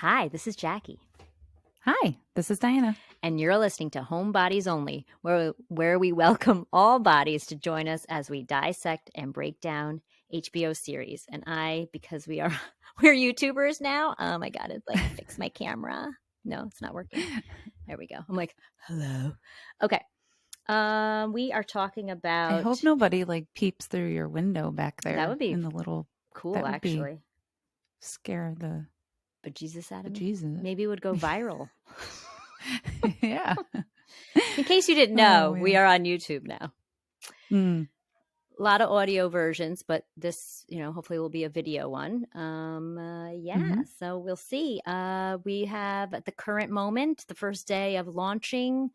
Hi, this is Jackie. Hi, this is Diana. And you're listening to HomeBodiesOnly, where we welcome all bodies to join us as we dissect and break down HBO series. And because we're YouTubers now, I gotta fix my camera. No, it's not working. There we go. I'm like, hello. Okay. We are talking about. I hope nobody peeps through your window back there. That would be in the little cool, that would actually. Scare the bejesus out of me. bejesus. Maybe it would go viral. Yeah. In case you didn't know, we are on YouTube now. Mm. A lot of audio versions, but this, hopefully will be a video one. So we'll see. We have at the current moment, the first day of launching,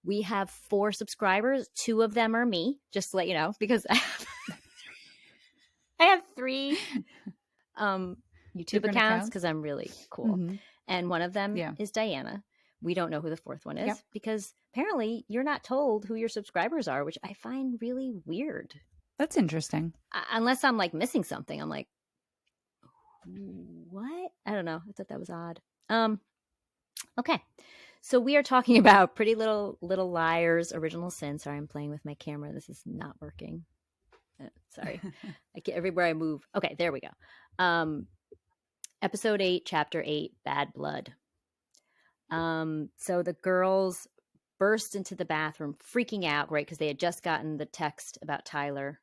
we have 4 subscribers. 2 of them are me, just to let you know, because I have 3 YouTube accounts because I'm really cool. Mm-hmm. And one of them is Diana. We don't know who the 4th one is because apparently you're not told who your subscribers are, which I find really weird. That's interesting. Unless I'm missing something. I'm like, what? I don't know. I thought that was odd. Okay. So we are talking about Pretty Little Liars, Original Sin. Sorry, I'm playing with my camera. This is not working. Sorry. I get everywhere I move. Okay, there we go. Episode 8, Chapter 8, Bad Blood. So the girls burst into the bathroom freaking out, right? Because they had just gotten the text about Tyler.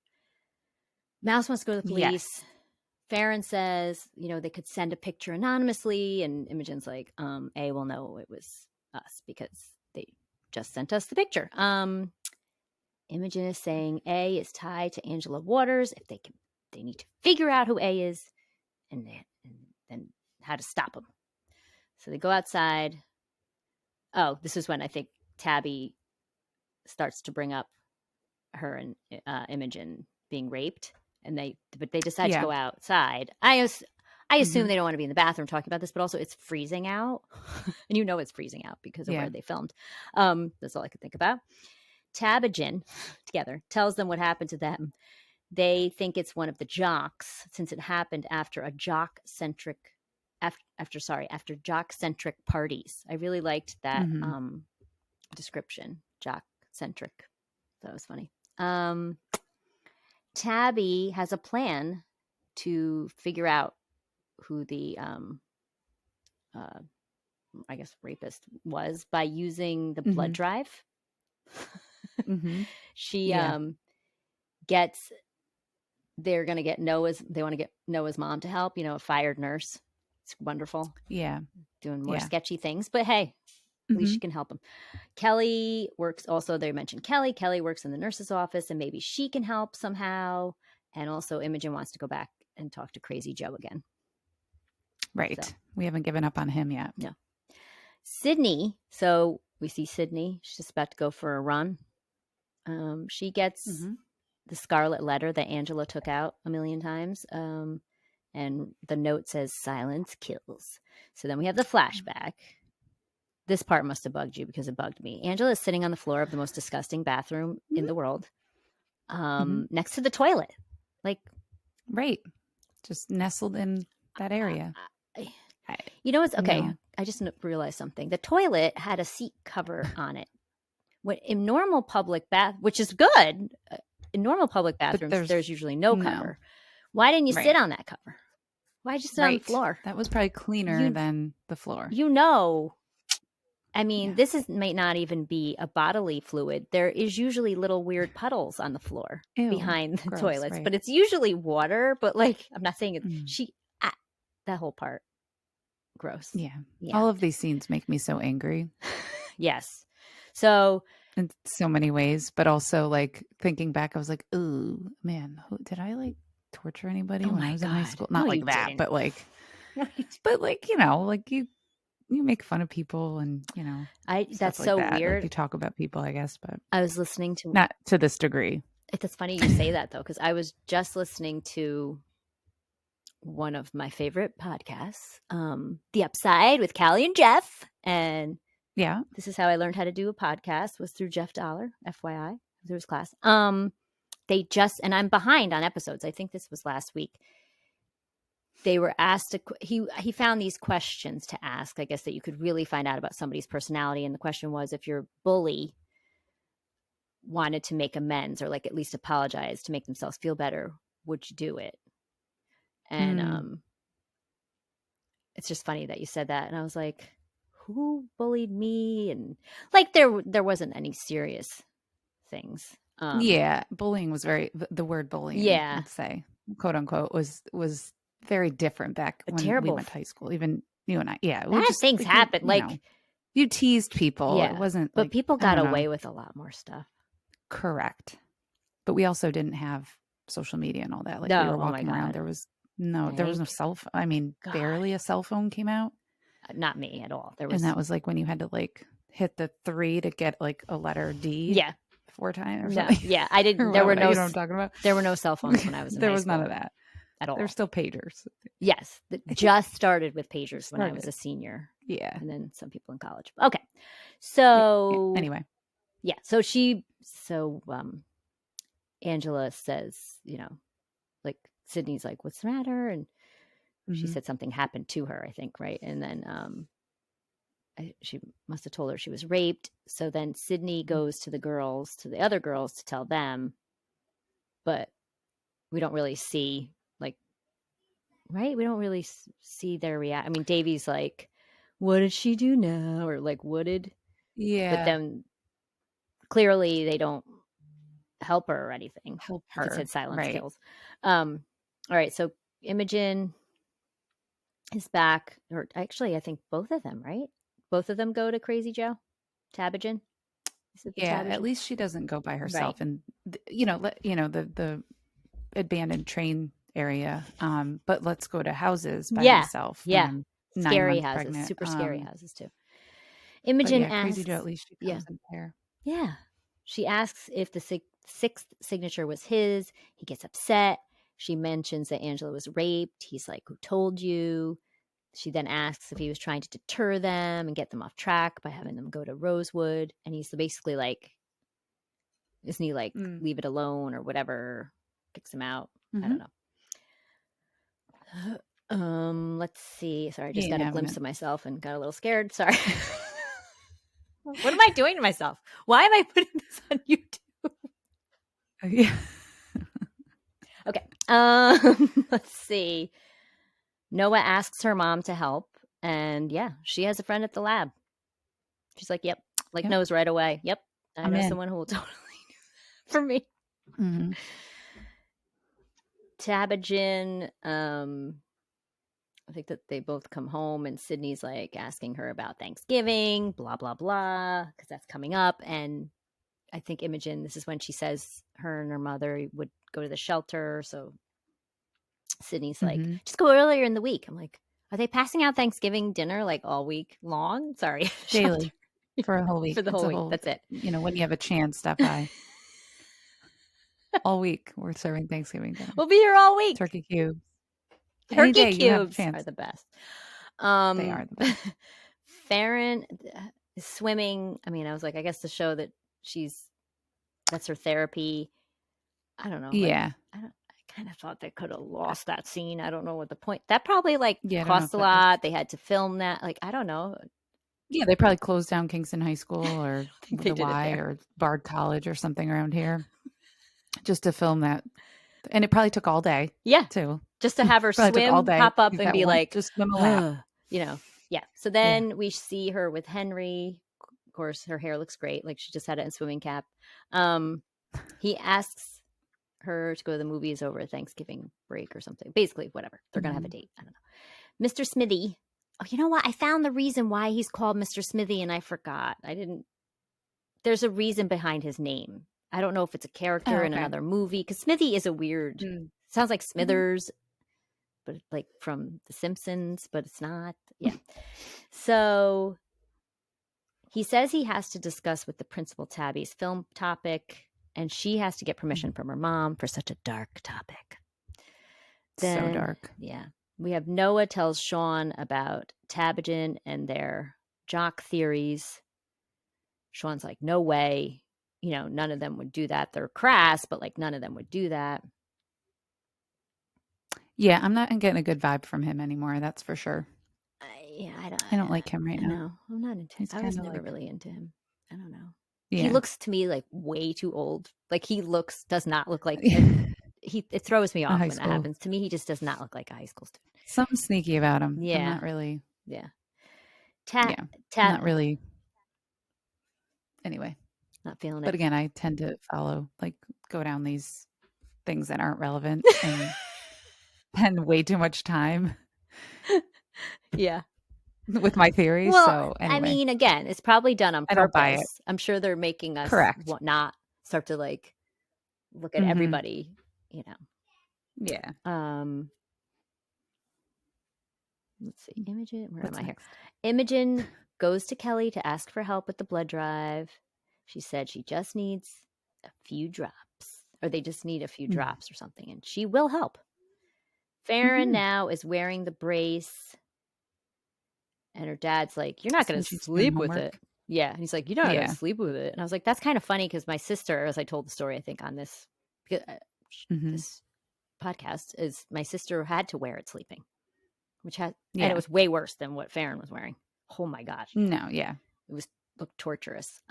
Mouse wants to go to the police. Yes. Farron says, they could send a picture anonymously. And Imogen's like, A, will know it was us because they just sent us the picture. Imogen is saying A is tied to Angela Waters. If they need to figure out who A is and then how to stop him. So they go outside. Oh, this is when I think Tabby starts to bring up her and Imogen being raped, but they decide to go outside. I assume they don't want to be in the bathroom talking about this, but also it's freezing out, and it's freezing out because of where they filmed. That's all I could think about. Tab and Jen together tells them what happened to them. They think it's one of the jocks since it happened after jock-centric parties. I really liked that description, jock-centric. That was funny. Tabby has a plan to figure out who the rapist was by using the blood drive. She gets. They're going to get Noah's. They want to get Noah's mom to help. A fired nurse. It's wonderful. Yeah, doing more sketchy things, but hey, at least she can help him. Kelly works. Also, they mentioned Kelly. Kelly works in the nurse's office, and maybe she can help somehow. And also, Imogen wants to go back and talk to Crazy Joe again. Right. So, we haven't given up on him yet. No. Sydney. So we see Sydney. She's just about to go for a run. She gets the scarlet letter that Angela took out a million times. And the note says, silence kills. So then we have the flashback. This part must have bugged you because it bugged me. Angela is sitting on the floor of the most disgusting bathroom in the world. Next to the toilet. Right. Just nestled in that area. It's okay. No. I just realized something. The toilet had a seat cover on it. In normal public which is good. In normal public bathrooms, there's usually no cover. Why didn't you sit on that cover? Why did you sit on the floor? That was probably cleaner than the floor. This might not even be a bodily fluid. There is usually little weird puddles on the floor behind the toilets, but it's usually water. But I'm not saying it. That whole part, gross. Yeah. All of these scenes make me so angry. Yes. So in so many ways, but also thinking back, I was like, ooh, man, did I torture anybody when I was in high school? Not like that, didn't. but you make fun of people and that's so weird. You talk about people, I guess, but I was listening to not to this degree. It's funny you say that though, because I was just listening to one of my favorite podcasts, The Upside with Callie and Jeff, and this is how I learned how to do a podcast was through Jeff Dollar, FYI, through his class. And I'm behind on episodes. I think this was last week. they were asked he found these questions to ask, I guess, that you could really find out about somebody's personality. And the question was, if your bully wanted to make amends or like at least apologize to make themselves feel better, would you do it? And it's just funny that you said that. And I was like, who bullied me? And like there wasn't any serious things. Yeah, bullying was the word bullying, Yeah. let's say, quote unquote, was very different back when we went to high school. Even you and I, yeah, bad things happened. Like you teased people. Yeah, it wasn't. But like, people got away with a lot more stuff. Correct. But we also didn't have social media and all that. Like we were walking around. There was no cell phone. I mean, barely a cell phone came out. Not me at all. And that was like when you had to like hit the 3 to get like a letter D. Yeah. 4 times. No, yeah, I didn't. There were no. You know what I'm talking about? There were no cell phones when I was in there high was school none of that at all. There were still pagers. Yes, just started with pagers when I was a senior. Yeah, and then some people in college. Okay, so anyway, yeah. So Angela says, like Sydney's like, "What's the matter?" And she said something happened to her, I think, right? And then she must have told her she was raped. So then Sydney goes to the other girls to tell them, but we don't really see right? We don't really see their react. I mean, Davy's like, what did she do now? Or like, what did, but then clearly they don't help her or anything. Help her. It said silence kills. All right. So Imogen is back, or actually, I think both of them, right? Both of them go to Crazy Joe, Tabagen. Yeah, at least she doesn't go by herself, right. And the abandoned train area. But let's go to houses by herself. Yeah, scary houses, pregnant. Super scary houses too. Imogen asks, Crazy Joe, at least she comes in there. Yeah, she asks if the sixth signature was his. He gets upset. She mentions that Angela was raped. He's like, "Who told you?" She then asks if he was trying to deter them and get them off track by having them go to Rosewood. And he's basically like, isn't he like, leave it alone or whatever, kicks him out? I don't know. Let's see. Sorry, I just got a glimpse of myself and got a little scared. Sorry. What am I doing to myself? Why am I putting this on YouTube? Yeah. Okay. Let's see. Noah asks her mom to help, and she has a friend at the lab. She's like, "Yep," knows right away. Yep, I know someone who will totally do that for me. Mm-hmm. Tabagen, I think that they both come home, and Sydney's like asking her about Thanksgiving, blah blah blah, because that's coming up. And I think Imogen, this is when she says her and her mother would go to the shelter, so. Sydney's like, just go earlier in the week. I'm like, are they passing out Thanksgiving dinner like all week long? Sorry. Daily. For a whole week. For the whole week. That's it. When you have a chance, stop by. All week, we're serving Thanksgiving dinner. We'll be here all week. Turkey cubes. Turkey cubes are the best. They are the best. Farron is swimming. I mean, I was like, I guess to show that that's her therapy. I don't know. Yeah. I kind of thought they could have lost that scene. I don't know what the point. That probably cost a lot. They had to film that. I don't know. Yeah, they probably closed down Kingston High School or the Y or Bard College or something around here just to film that. And it probably took all day. Yeah. Too. Just to have her swim, pop up and be like, just swim a lap. Yeah. So then we see her with Henry. Of course, her hair looks great. Like she just had it in swimming cap. He asks her to go to the movies over Thanksgiving break or something. Basically, whatever. They're going to have a date. I don't know. Mr. Smithy. Oh, you know what? I found the reason why he's called Mr. Smithy and I forgot. There's a reason behind his name. I don't know if it's a character in another movie because Smithy is a weird, sounds like Smithers, but like from The Simpsons, but it's not. Yeah. So he says he has to discuss with the principal Tabby's film topic. And she has to get permission from her mom for such a dark topic. So dark. Yeah. We have Noah tells Sean about Tabagen and their jock theories. Sean's like, no way. None of them would do that. They're crass, but none of them would do that. Yeah, I'm not getting a good vibe from him anymore. That's for sure. I don't like him right now. No, I'm not into him. He's I was kind of never like, really into him. I don't know. yeah. He looks to me like way too old. Like does not look like it throws me off when that happens. To me, he just does not look like a high school student. Something sneaky about him. Yeah. I'm not really. Yeah. Not really. Anyway. Not feeling it. But again, I tend to go down these things that aren't relevant and spend way too much time. Yeah. With my theories. Well, so anyway. I mean, again, it's probably done on purpose. I don't buy it. I'm sure they're making us not start to like look at everybody, you know. Yeah. Let's see. Imogen, where am I here? Imogen goes to Kelly to ask for help with the blood drive. She said she just needs a few drops, or they just need a few drops or something, and she will help. Farron now is wearing the brace, and her dad's like, "You're not going to sleep with it." Yeah, and he's like, "You're not going to sleep with it." And I was like, "That's kind of funny," because my sister, as I told the story, I think on this this podcast, is my sister had to wear it sleeping, and it was way worse than what Farron was wearing. Oh my gosh. No, yeah. It looked torturous.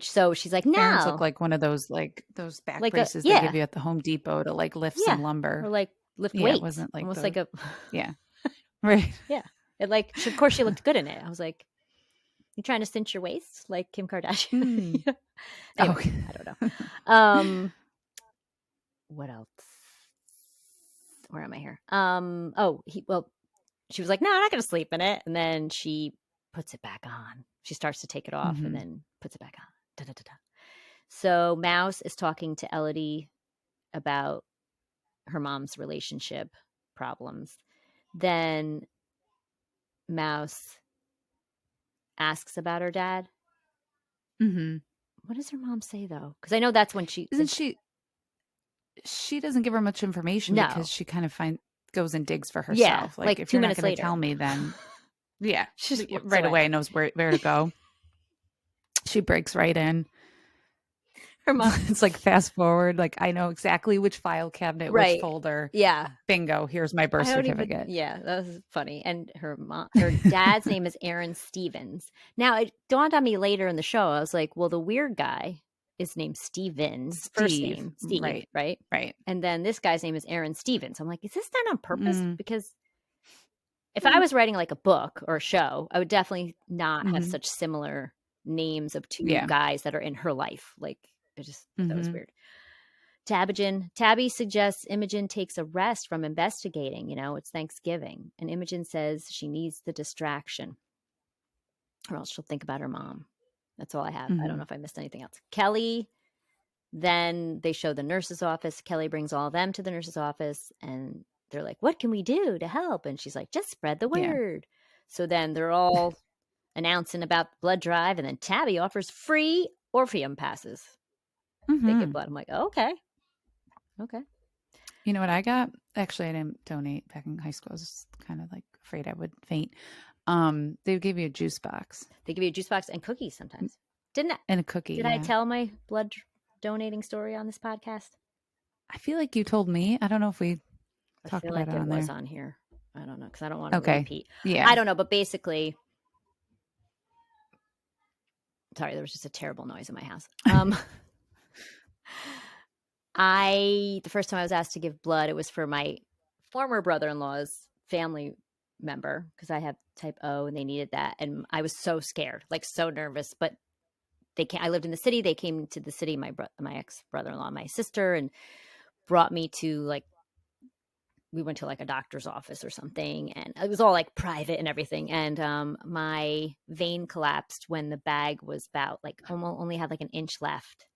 So she's like, no. Farron's look like one of those back braces they give you at the Home Depot to like lift some lumber. Or like lift weights. It wasn't like almost like a Yeah. Right. Yeah. Of course she looked good in it. I was like, you trying to cinch your waist like Kim Kardashian? Anyway, I don't know. What else? Where am I here? She was like, no, I'm not going to sleep in it. And then she puts it back on. She starts to take it off and then puts it back on. Da, da, da, da. So Mouse is talking to Elodie about her mom's relationship problems. Then Mouse asks about her dad. What does her mom say, though? Because I know that's when she doesn't give her much information because she kind of goes and digs for herself. Yeah, like if 2 you're minutes not going to later. tell me, then yeah, she right away knows where to go. She breaks right in. Her mom, it's like fast forward. Like I know exactly which file cabinet, which folder. Yeah, bingo. Here's my birth certificate. That was funny. And her dad's name is Aaron Stevens. Now it dawned on me later in the show. I was like, well, the weird guy is named Stevens. First name Steve, right? And then this guy's name is Aaron Stevens. I'm like, is this done on purpose? Because if I was writing like a book or a show, I would definitely not have such similar names of two guys that are in her life. Like, I just that was weird. Tabby suggests Imogen takes a rest from investigating. It's Thanksgiving. And Imogen says she needs the distraction or else she'll think about her mom. That's all I have. I don't know if I missed anything else. Kelly, then they show the nurse's office. Kelly brings all of them to the nurse's office and they're like, what can we do to help? And she's like, just spread the word. So then they're all announcing about the blood drive. And then Tabby offers free Orpheum passes. They get blood. I'm like, okay. You know what I got? Actually, I didn't donate back in high school. I was kind of like afraid I would faint. They gave you a juice box. They give you a juice box and cookies sometimes. Didn't I? And a cookie. Did I tell my blood donating story on this podcast? I feel like you told me. I don't know if we talked about it on there. It was on here. I don't know because I don't want to repeat. Yeah. I don't know, but basically, sorry, there was just a terrible noise in my house. The first time I was asked to give blood, it was for my former brother-in-law's family member because I have type O and they needed that. And I was so scared, like so nervous, but I lived in the city. They came to the city, my ex-brother-in-law, my sister, and brought me to we went to like a doctor's office or something. And it was all like private and everything. And my vein collapsed when the bag was about only had like an inch left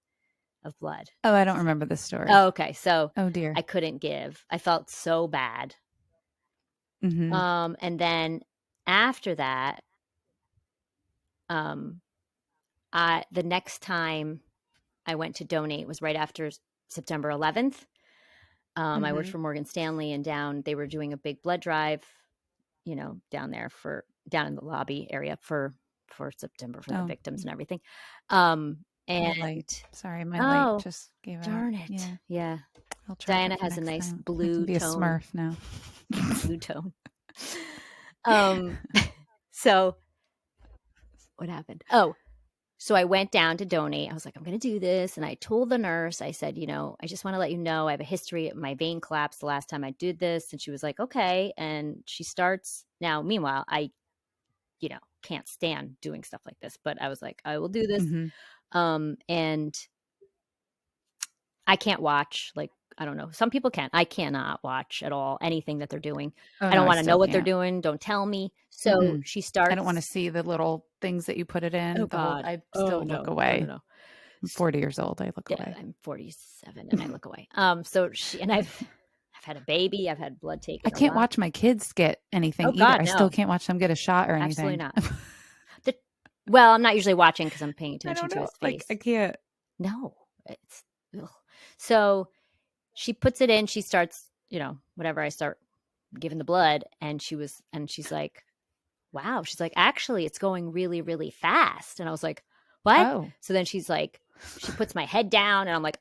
of blood. Oh, I don't remember this story. Oh, okay. So, oh dear, I couldn't give. I felt so bad. And then after that, the next time I went to donate was right after September 11th. I worked for Morgan Stanley, and they were doing a big blood drive, down there down in the lobby area for September for the victims and everything. And sorry, my light just gave out. Darn it. Yeah. I'll try Diana that for has a next nice time. I blue can be tone. a Smurf now. Blue tone. So what happened? Oh, so I went down to donate. I was like, I'm going to do this. And I told the nurse, I said, I just want to let you know I have a history. My vein collapsed the last time I did this. And she was like, okay. And she starts now. Meanwhile, I, can't stand doing stuff like this, but I was like, I will do this. And I can't watch, like, I don't know. Some people can. I cannot watch at all anything that they're doing. Oh, I don't no, want to know what they're can't. doing. Don't tell me. So she starts. I don't want to see the little things that you put it in. Oh, God. I still look away. No. I'm 40 years old. I look away. I'm 47 and I look away. So I've had a baby. I've had blood taken. I can't watch my kids get anything either. God, I still can't watch them get a shot or anything. Absolutely not. Well, I'm not usually watching because I'm paying attention to his face. I can't. No, it's ugh. So she puts it in. She starts, whatever. I start giving the blood, and she's like, "Wow." She's like, "Actually, it's going really, really fast." And I was like, "What?" Oh. So then she's like, she puts my head down, and I'm like,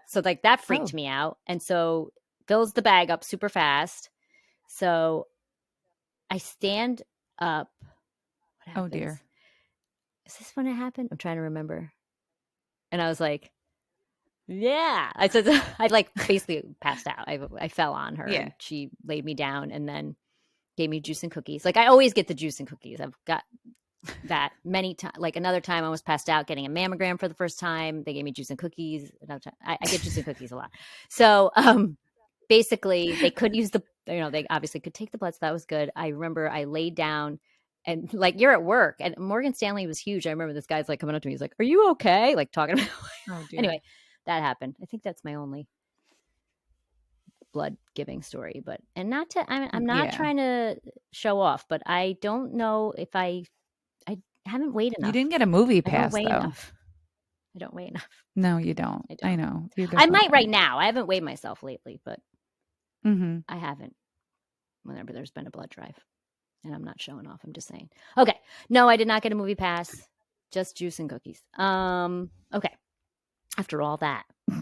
So like that freaked me out, and so fills the bag up super fast. So I stand up. What happens? Oh dear. Is this when it happened? I'm trying to remember. And I was like, yeah. I said, I like basically passed out. I fell on her. Yeah. And she laid me down and then gave me juice and cookies. Like I always get the juice and cookies. I've got that many times. Like another time I was passed out getting a mammogram for the first time. They gave me juice and cookies. Another time, I get juice and cookies a lot. So basically they could use they obviously could take the blood. So that was good. I remember I laid down. And like you're at work, and Morgan Stanley was huge. I remember this guy's like coming up to me. He's like, "Are you okay?" Like talking about. Anyway, that happened. I think that's my only blood giving story. But I'm not trying to show off, but I don't know if I haven't weighed enough. You didn't get a movie pass though. Enough. I don't weigh enough. No, you don't. I know. I might right now. I haven't weighed myself lately, but I haven't. Whenever there's been a blood drive. And I'm not showing off. I'm just saying. Okay. No, I did not get a movie pass. Just juice and cookies. Okay. After all that. All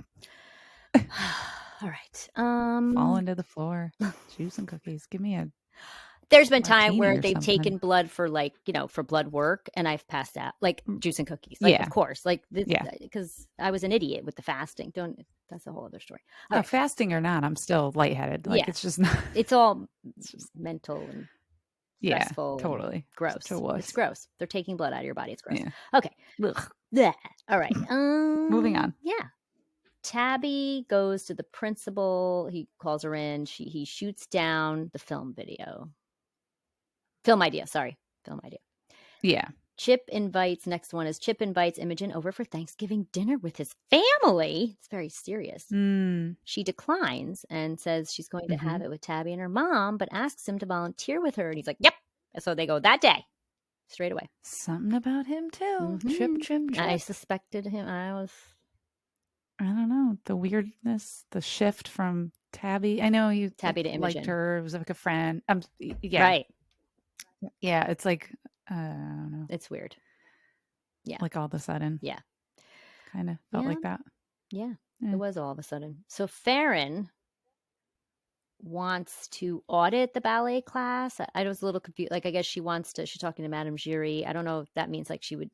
right. Fall into the floor. Juice and cookies. Give me a. There's been time where they've taken blood for for blood work, and I've passed out like juice and cookies. Like, of course. Like because I was an idiot with the fasting. That's a whole other story. Okay. Fasting or not, I'm still lightheaded. Like it's just not. It's all mental and stressful. Yeah, totally. Gross. It's gross. They're taking blood out of your body. It's gross. Yeah. Okay. Blech. All right. Moving on. Yeah. Tabby goes to the principal. He calls her in. He shoots down the film idea. Yeah. Next one is Chip invites Imogen over for Thanksgiving dinner with his family. It's very serious. She declines and says she's going to have it with Tabby and her mom, but asks him to volunteer with her. And he's like, yep. And so they go that day, straight away. Something about him too. Chip. I suspected him. I don't know. The weirdness, the shift from Tabby. I know you Tabby to Imogen. Liked her. It was like a friend. Yeah. Right. Yeah. It's like, I don't know. It's weird. Yeah. Like all of a sudden. Yeah. Kind of felt like that. Yeah. It was all of a sudden. So Farron wants to audit the ballet class. I was a little confused. Like, I guess she's talking to Madame Giry. I don't know if that means like she would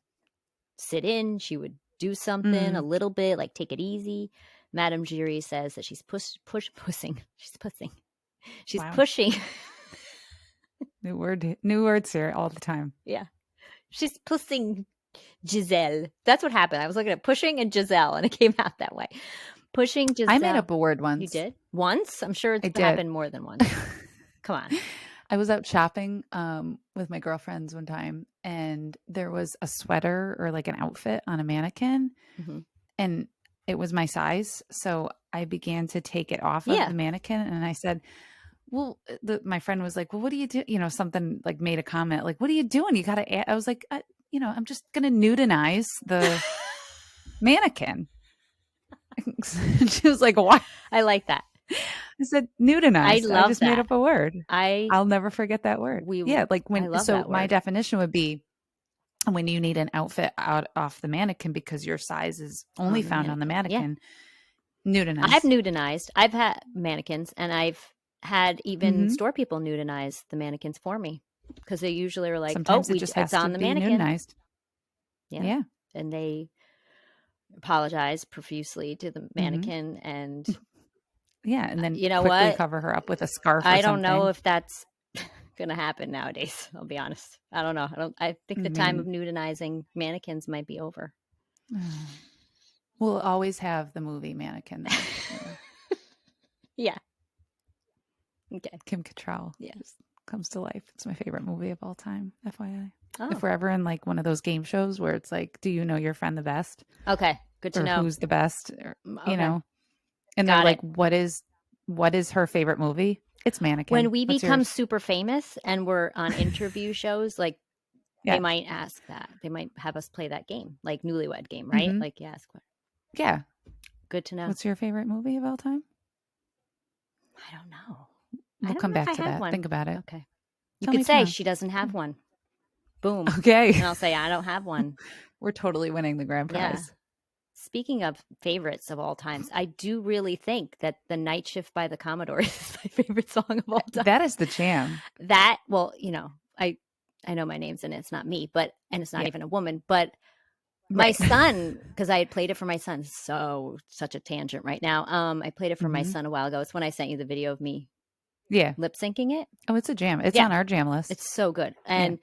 sit in, she would do something a little bit, like take it easy. Madame Giry says that she's pushing. She's pushing. She's pushing. New words here all the time. Yeah. She's pushing Giselle. That's what happened. I was looking at pushing and Giselle, and it came out that way. Pushing Giselle. I made up a word once. You did? Once? I'm sure it's happened more than once. Come on. I was out shopping with my girlfriends one time, and there was a sweater or like an outfit on a mannequin, and it was my size. So I began to take it off of the mannequin, and I said, well, my friend was like, well, what do you do? Something like made a comment like, what are you doing? You got to, I was like, I'm just going to nudinize the mannequin. She was like, why? I like that. I said, nudinize. I just made up a word. I'll never forget that word. My definition would be when you need an outfit off the mannequin because your size is only found on the mannequin. Nudinized. I've nudinized. I've had mannequins, and I've had even store people nudinize the mannequins for me because they usually are like, sometimes it just has it's on to the be mannequin. nudinized. Yeah. And they apologize profusely to the mannequin and and then you know quickly what? cover her up with a scarf I or don't something. know if that's gonna happen nowadays. I'll be honest. I don't know. I think the time of nudinizing mannequins might be over. We'll always have the movie Mannequin. Yeah. Okay. Kim Cattrall. Yeah. Just comes to life. It's my favorite movie of all time, FYI. Oh. If we're ever in like one of those game shows where it's like, do you know your friend the best? Okay. Good to know. Who's the best? Or, okay. You know? And they're like, what is her favorite movie? It's Mannequin. When we What's become yours? super famous and we're on interview shows, like they might ask that. They might have us play that game, like Newlywed Game, right? Like you ask what. Yeah. Good to know. What's your favorite movie of all time? I don't know. We'll come back to that. Think about it. Okay. You could say tomorrow. she doesn't have one. Boom. Okay. And I'll say I don't have one. We're totally winning the grand prize. Yeah. Speaking of favorites of all times, I do really think that The Night Shift by the Commodores is my favorite song of all time. That is the jam. That, well, I know my name's in it. It's not me, and it's not even a woman, but my son, because I had played it for my son. So such a tangent right now. I played it for my son a while ago. It's when I sent you the video of me lip syncing it. Oh, it's a jam. It's on our jam list. It's so good. And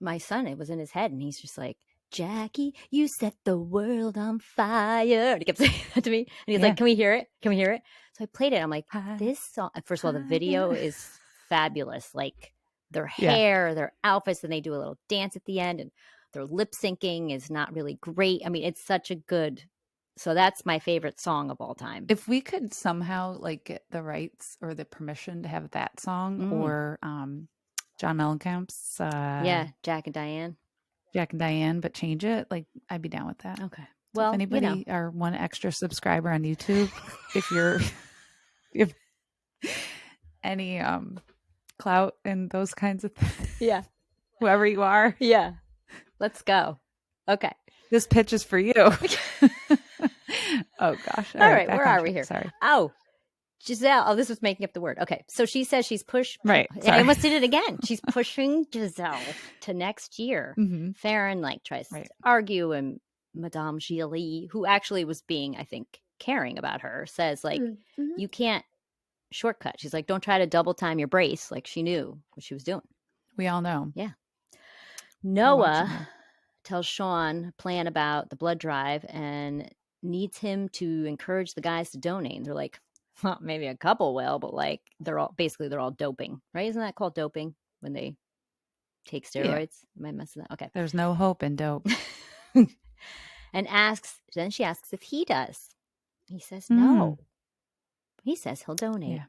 my son, it was in his head, and he's just like, Jackie, you set the world on fire. And he kept saying that to me. And he's like, can we hear it? Can we hear it? So I played it. I'm like, this song, first of all, the video is fabulous. Like their hair, their outfits, and they do a little dance at the end, and their lip syncing is not really great. I mean, it's such a good, so that's my favorite song of all time. If we could somehow like get the rights or the permission to have that song or John Mellencamp's Jack and Diane. Jack and Diane, but change it, like I'd be down with that. Okay. Well, if anybody our one extra subscriber on YouTube, if any clout and those kinds of things, whoever you are, let's go. Okay, this pitch is for you. Oh gosh. All right, where are we here? Sorry. Oh, Giselle. Oh, this was making up the word. Okay, so she says she's pushed. Right. I almost did it again. She's pushing Giselle to next year. Farron tries to argue, and Madame Gilly, who actually was being, I think, caring about her, says like, you can't shortcut. She's like, don't try to double time your brace. Like she knew what she was doing. We all know. Yeah. Noah tells Sean a plan about the blood drive and needs him to encourage the guys to donate. And they're like, well, maybe a couple will, but like they're all doping, right? Isn't that called doping when they take steroids? Am I messing that? Okay. There's no hope in dope. And then she asks if he does. He says no. He says he'll donate. Yeah.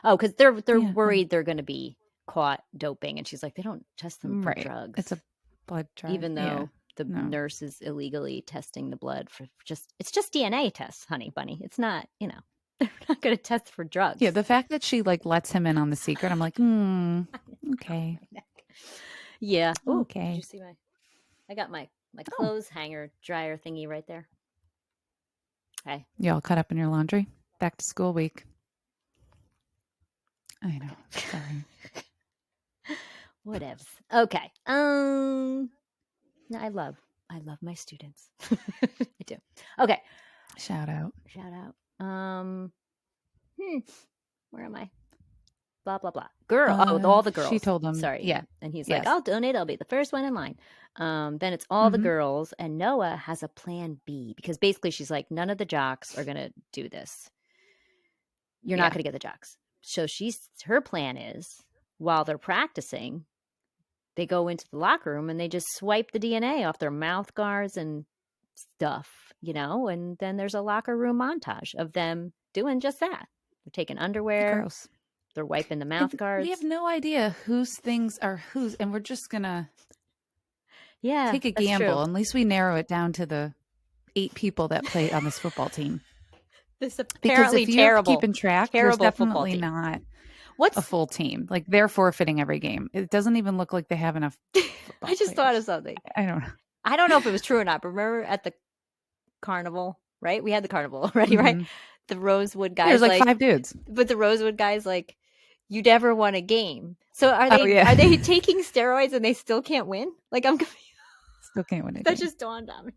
Oh, because they're worried they're going to be caught doping, and she's like, they don't test them for drugs. It's a blood drive, even though the nurse is illegally testing the blood for it's just DNA tests, honey bunny. It's not, they're not going to test for drugs. Yeah, the fact that she like lets him in on the secret, I'm like, okay. Yeah. Ooh, okay. Did you see I got my clothes hanger dryer thingy right there. Okay. You all caught up in your laundry? Back to school week. I know. Sorry. Whatevs. Okay. I love my students. I do. Okay. Shout out. Where am I? Blah blah blah. Girl. All the girls. She told him. Sorry. Yeah. And he's like, I'll donate. I'll be the first one in line. Then it's all the girls, and Noah has a plan B because basically she's like, none of the jocks are gonna do this. You're not gonna get the jocks. So her plan is while they're practicing, they go into the locker room and they just swipe the DNA off their mouth guards and stuff, and then there's a locker room montage of them doing just that. They're taking underwear. Gross. They're wiping the mouth guards. We have no idea whose things are whose, and we're just gonna take a gamble. True. At least we narrow it down to the 8 people that play on this football team. This apparently because if terrible, you're keeping track, there's definitely not a full team. Like they're forfeiting every game. It doesn't even look like they have enough. I just thought of something. I don't know. I don't know if it was true or not, but remember at the carnival right? We had the carnival already, right? The Rosewood guys, there's like 5 dudes. But the Rosewood guys, like, you never won a game. So are they taking steroids and they still can't win? Like, I'm confused. Still can't win a That game. just dawned on me.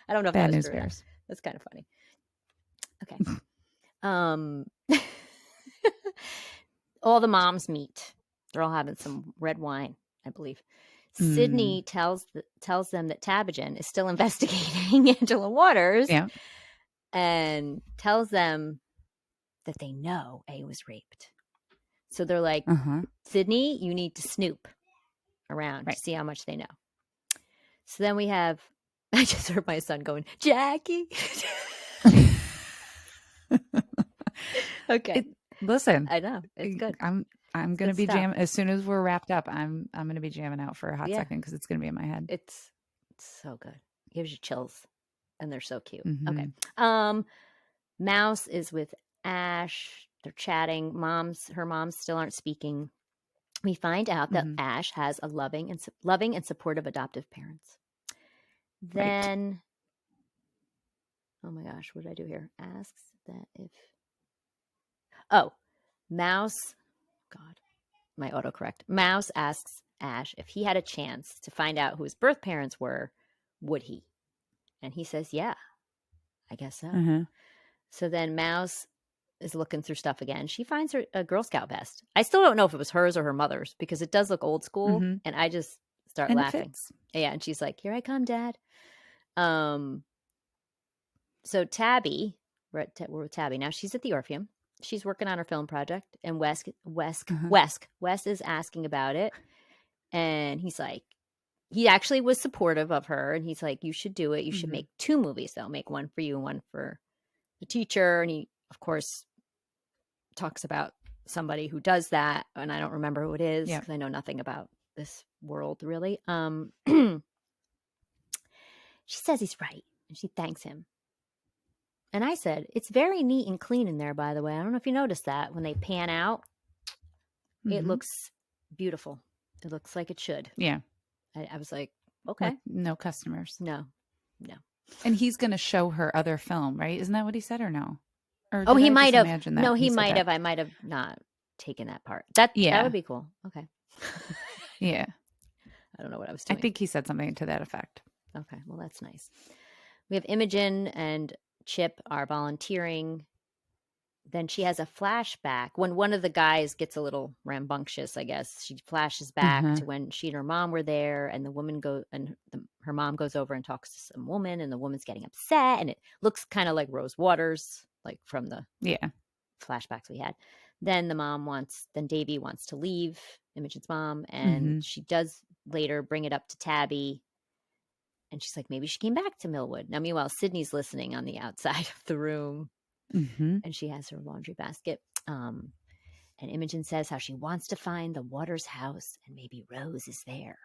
I don't know if Bad that news was true. bears. That's kind of funny. Okay. All the moms meet. They're all having some red wine, I believe. Sydney tells them that Tabagen is still investigating Angela Waters, and tells them that they know A was raped. So they're like, Sydney, you need to snoop around to see how much they know. So then we have, I just heard my son going, Jackie. Okay. Listen, I know. It's good. I'm going to be jamming as soon as we're wrapped up. I'm going to be jamming out for a hot second because it's going to be in my head. It's so good. It gives you chills, and they're so cute. Okay. Mouse is with Ash. They're chatting. Her moms still aren't speaking. We find out that Ash has a loving and supportive adoptive parents. Then, oh my gosh, what did I do here? Asks that if, Mouse, God, my autocorrect. Mouse asks Ash if he had a chance to find out who his birth parents were, would he? And he says, yeah, I guess so. So then Mouse is looking through stuff again. She finds a Girl Scout vest. I still don't know if it was hers or her mother's because it does look old school. And I just start laughing. Yeah. And she's like, here I come, Dad. So Tabby, we're with Tabby now. She's at the Orpheum. She's working on her film project, and Wes is asking about it. And he's like, he actually was supportive of her. And he's like, you should do it. You should make 2 movies though. Make one for you and one for the teacher. And he, of course, talks about somebody who does that. And I don't remember who it is because I know nothing about this world really. She says he's right. And she thanks him. And I said, it's very neat and clean in there, by the way. I don't know if you noticed that. When they pan out, it looks beautiful. It looks like it should. Yeah. I was like, okay. With no customers. No. And he's going to show her other film, right? Isn't that what he said or no? Or he might have. No, he might have. I might have not taken that part. That would be cool. Okay. Yeah. I don't know what I was doing. I think he said something to that effect. Okay. Well, that's nice. We have Imogen and Chip are volunteering. Then she has a flashback when one of the guys gets a little rambunctious, I guess. She flashes back to when she and her mom were there, and the woman her mom goes over and talks to some woman, and the woman's getting upset, and it looks kind of like Rose Waters, like from the flashbacks we had. Then Davy wants to leave, Imogen's mom, and she does later bring it up to Tabby. And she's like, maybe she came back to Millwood. Now, meanwhile, Sydney's listening on the outside of the room. And she has her laundry basket. And Imogen says how she wants to find the Waters house and maybe Rose is there.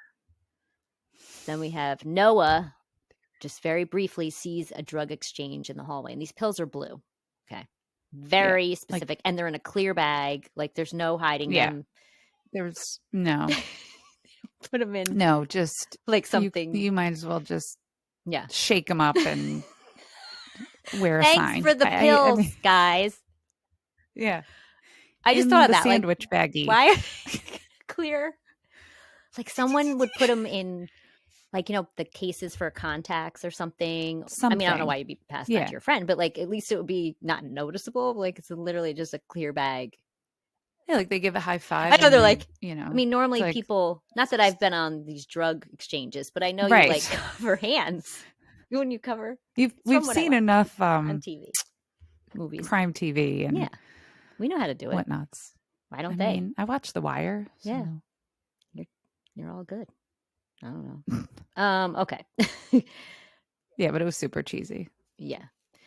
Then we have Noah, just very briefly, sees a drug exchange in the hallway. And these pills are blue. Okay. Very specific. And they're in a clear bag. Like there's no hiding them. There's no. Put them in. No, just like something. You might as well just shake them up and wear a Thanks sign. For the pills, guys. Yeah. I just thought of that. Sandwich baggie. Why are they clear? Like someone would put them in, like, the cases for contacts or something. I mean, I don't know why you'd be passing that to your friend, but like at least it would be not noticeable. Like it's literally just a clear bag. Yeah, like they give a high five. I know they're like, I mean, normally people, not that I've been on these drug exchanges, but I know you like cover hands when you cover. We've seen enough on TV, movies, crime TV, and we know how to do it. Whatnots? Why don't they? Mean, I watch The Wire. So. Yeah, you're all good. I don't know. Okay. Yeah, but it was super cheesy. Yeah,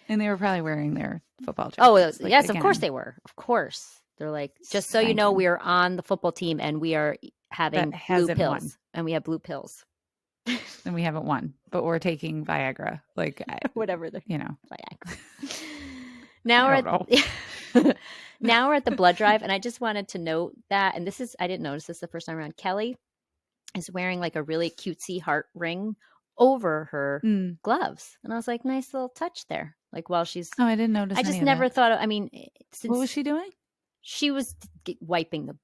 and they were probably wearing their football jackets. Oh, yes, of course they were. Of course. They're like, just so you know, we are on the football team and we are having blue pills. And we have blue pills. And we haven't won, but we're taking Viagra. Like, whatever. Viagra. Now we're at the blood drive. And I just wanted to note that, and I didn't notice this the first time around. Kelly is wearing like a really cutesy heart ring over her gloves. And I was like, nice little touch there. Like while she's, I didn't notice. I just never thought of, I mean, what was she doing? She was wiping the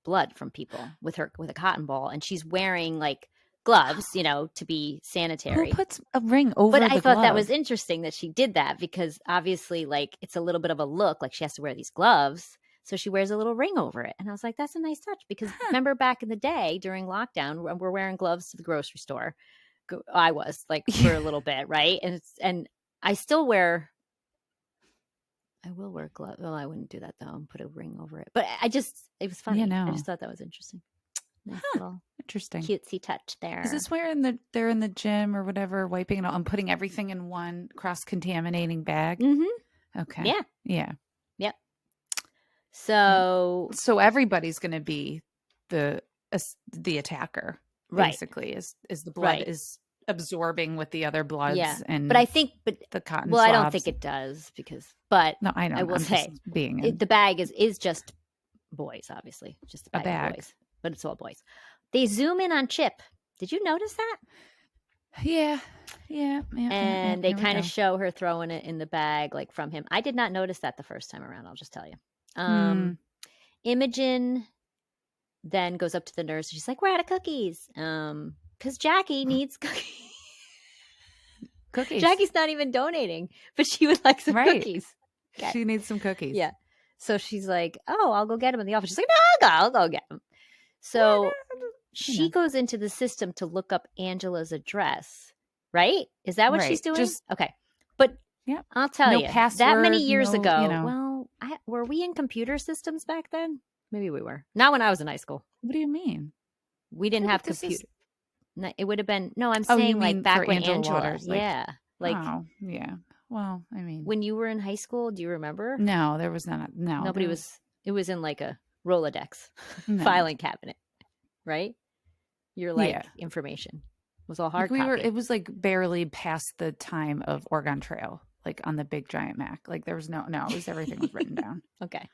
blood from people with a cotton ball, and she's wearing like gloves, you know, to be sanitary. Who puts a ring over the glove? But I thought that was glove? interesting that she did that, because obviously like it's a little bit of a look, like she has to wear these gloves. So she wears a little ring over it. And I was like, that's a nice touch, because remember back in the day during lockdown, we're wearing gloves to the grocery store. I was like for a little bit, right? And I still wear, I will wear gloves. Well, I wouldn't do that though, and put a ring over it. But it was funny. You know. I just thought that was interesting. Nice little interesting cutesy touch there. Is this where they're in the gym or whatever, wiping it all and putting everything in one cross-contaminating bag? Mm-hmm. Okay. Yeah. Yeah. Yep. So everybody's going to be the attacker, basically, right. is the blood right. is absorbing with the other bloods. Yeah. And but I think, the cotton well, swabs. I don't think it does, but no, I don't. I will say the bag is just boys, obviously, just a bag of boys, but it's all boys. They zoom in on Chip. Did you notice that? Yeah. And they kind of show her throwing it in the bag, like from him. I did not notice that the first time around. I'll just tell you. Imogen then goes up to the nurse. She's like, "We're out of cookies." Because Jackie needs cookies. Jackie's not even donating, but she would like some cookies. Okay. She needs some cookies. Yeah. So she's like, "Oh, I'll go get them in the office." She's like, "No, I'll go get them." So she goes into the system to look up Angela's address, right? Is that what she's doing? Okay. But I'll tell you, password, that many years ago, well, were we in computer systems back then? Maybe we were. Not when I was in high school. What do you mean? We didn't have computer. No, it would have been, no, I'm saying like back when Angela. Waters, yeah. Yeah. Well, I mean. When you were in high school, do you remember? No, there was not. Nobody was. It was in like a Rolodex filing cabinet, right? Your information was all hard copy. It was like barely past the time of Oregon Trail, like on the big giant Mac. Like there was no, it was everything was written down. Okay.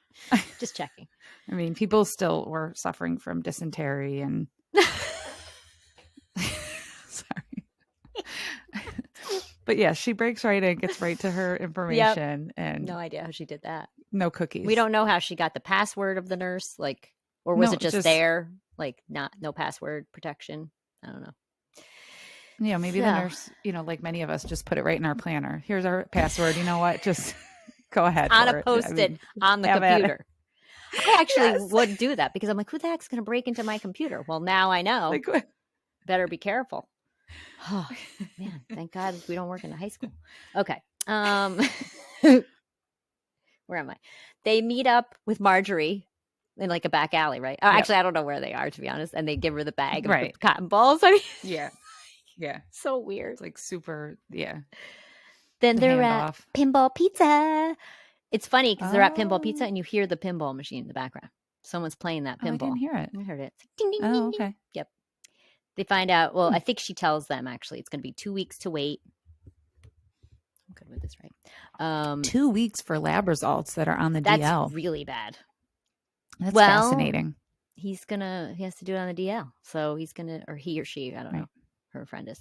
Just checking. I mean, people still were suffering from dysentery and sorry. But yeah, she breaks right in, gets right to her information and no idea how she did that. No cookies. We don't know how she got the password of the nurse, like, or was it just there? Like no password protection. I don't know. Yeah, maybe the nurse, like many of us, just put it right in our planner. Here's our password. You know what? Just go ahead. On a Post-it on the computer. I actually would do that because I'm like, who the heck's going to break into my computer? Well, now I know. Better be careful. Oh, man, thank God we don't work in a high school. Okay. Where am I? They meet up with Marjorie in like a back alley, right? Actually, I don't know where they are, to be honest. And they give her the bag of the cotton balls. I mean, yeah. So weird. It's like super, Then they're at Pinball Pizza. It's funny because they're at Pinball Pizza and you hear the pinball machine in the background. Someone's playing that pinball. I didn't hear it. I heard it. Ding, ding, ding, okay. Yep. They find out, well, I think she tells them actually it's going to be 2 weeks to wait. I'm good with this, right? 2 weeks for lab results that are on the DL. That's really bad. That's fascinating. He has to do it on the DL. So he's going to, or he or she, I don't know. Her friend is.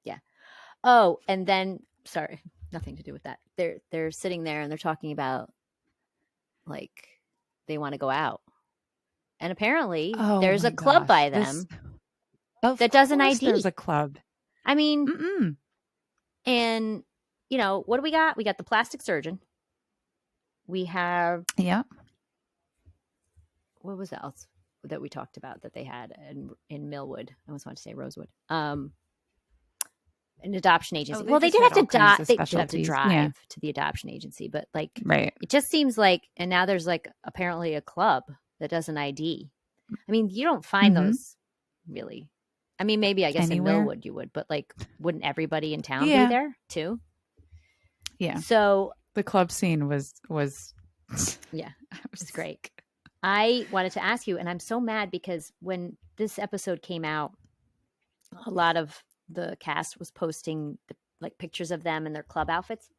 Yeah. Oh, and then, sorry, nothing to do with that. They're sitting there and they're talking about like they want to go out. And apparently there's a club by them that does an ID. There's a club. I mean, and what do we got? We got the plastic surgeon. We have, what was else that we talked about that they had in Millwood? I almost wanted to say Rosewood. An adoption agency. Well, they did have to they did have to drive to the adoption agency, but like, it just seems like, and now there's like apparently a club that does an ID. I mean, you don't find those really. I mean, maybe I guess anywhere. In Millwood you would, but like, wouldn't everybody in town be there too? Yeah. So the club scene was it's great. I wanted to ask you, and I'm so mad because when this episode came out, a lot of the cast was posting like pictures of them in their club outfits.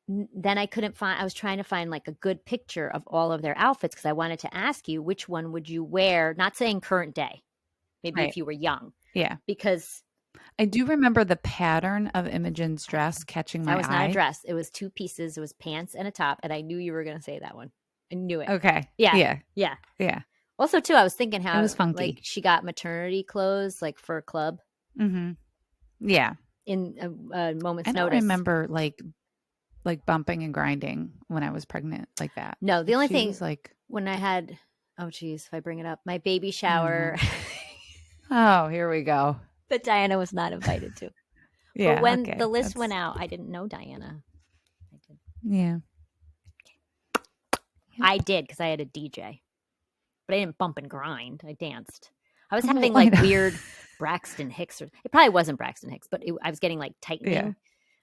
then I couldn't find, I was trying to find like a good picture of all of their outfits because I wanted to ask you which one would you wear, not saying current day, maybe Right. if you were young. Yeah. Because I do remember the pattern of Imogen's dress catching my eye. that was not a dress. It was 2 pieces. It was pants and a top. And I knew you were going to say that one. I knew it. Okay. Yeah. Yeah. Yeah. Yeah. Also, too, I was thinking how It was funky. like she got maternity clothes like for a club Mm-hmm. Yeah. in a moment's I don't notice. remember like bumping and grinding when I was pregnant like that. No, the only She thing was like, when I had, oh geez, if I bring it up, my baby shower oh, here we go. that Diana was not invited to. Yeah. But when okay. the list went out, I didn't know Diana. I did. Yeah. I did because I had a DJ, but I didn't bump and grind. I danced. I was Oh, having I like know. weird Braxton Hicks. It probably wasn't Braxton Hicks, but I was getting like tightening. Yeah.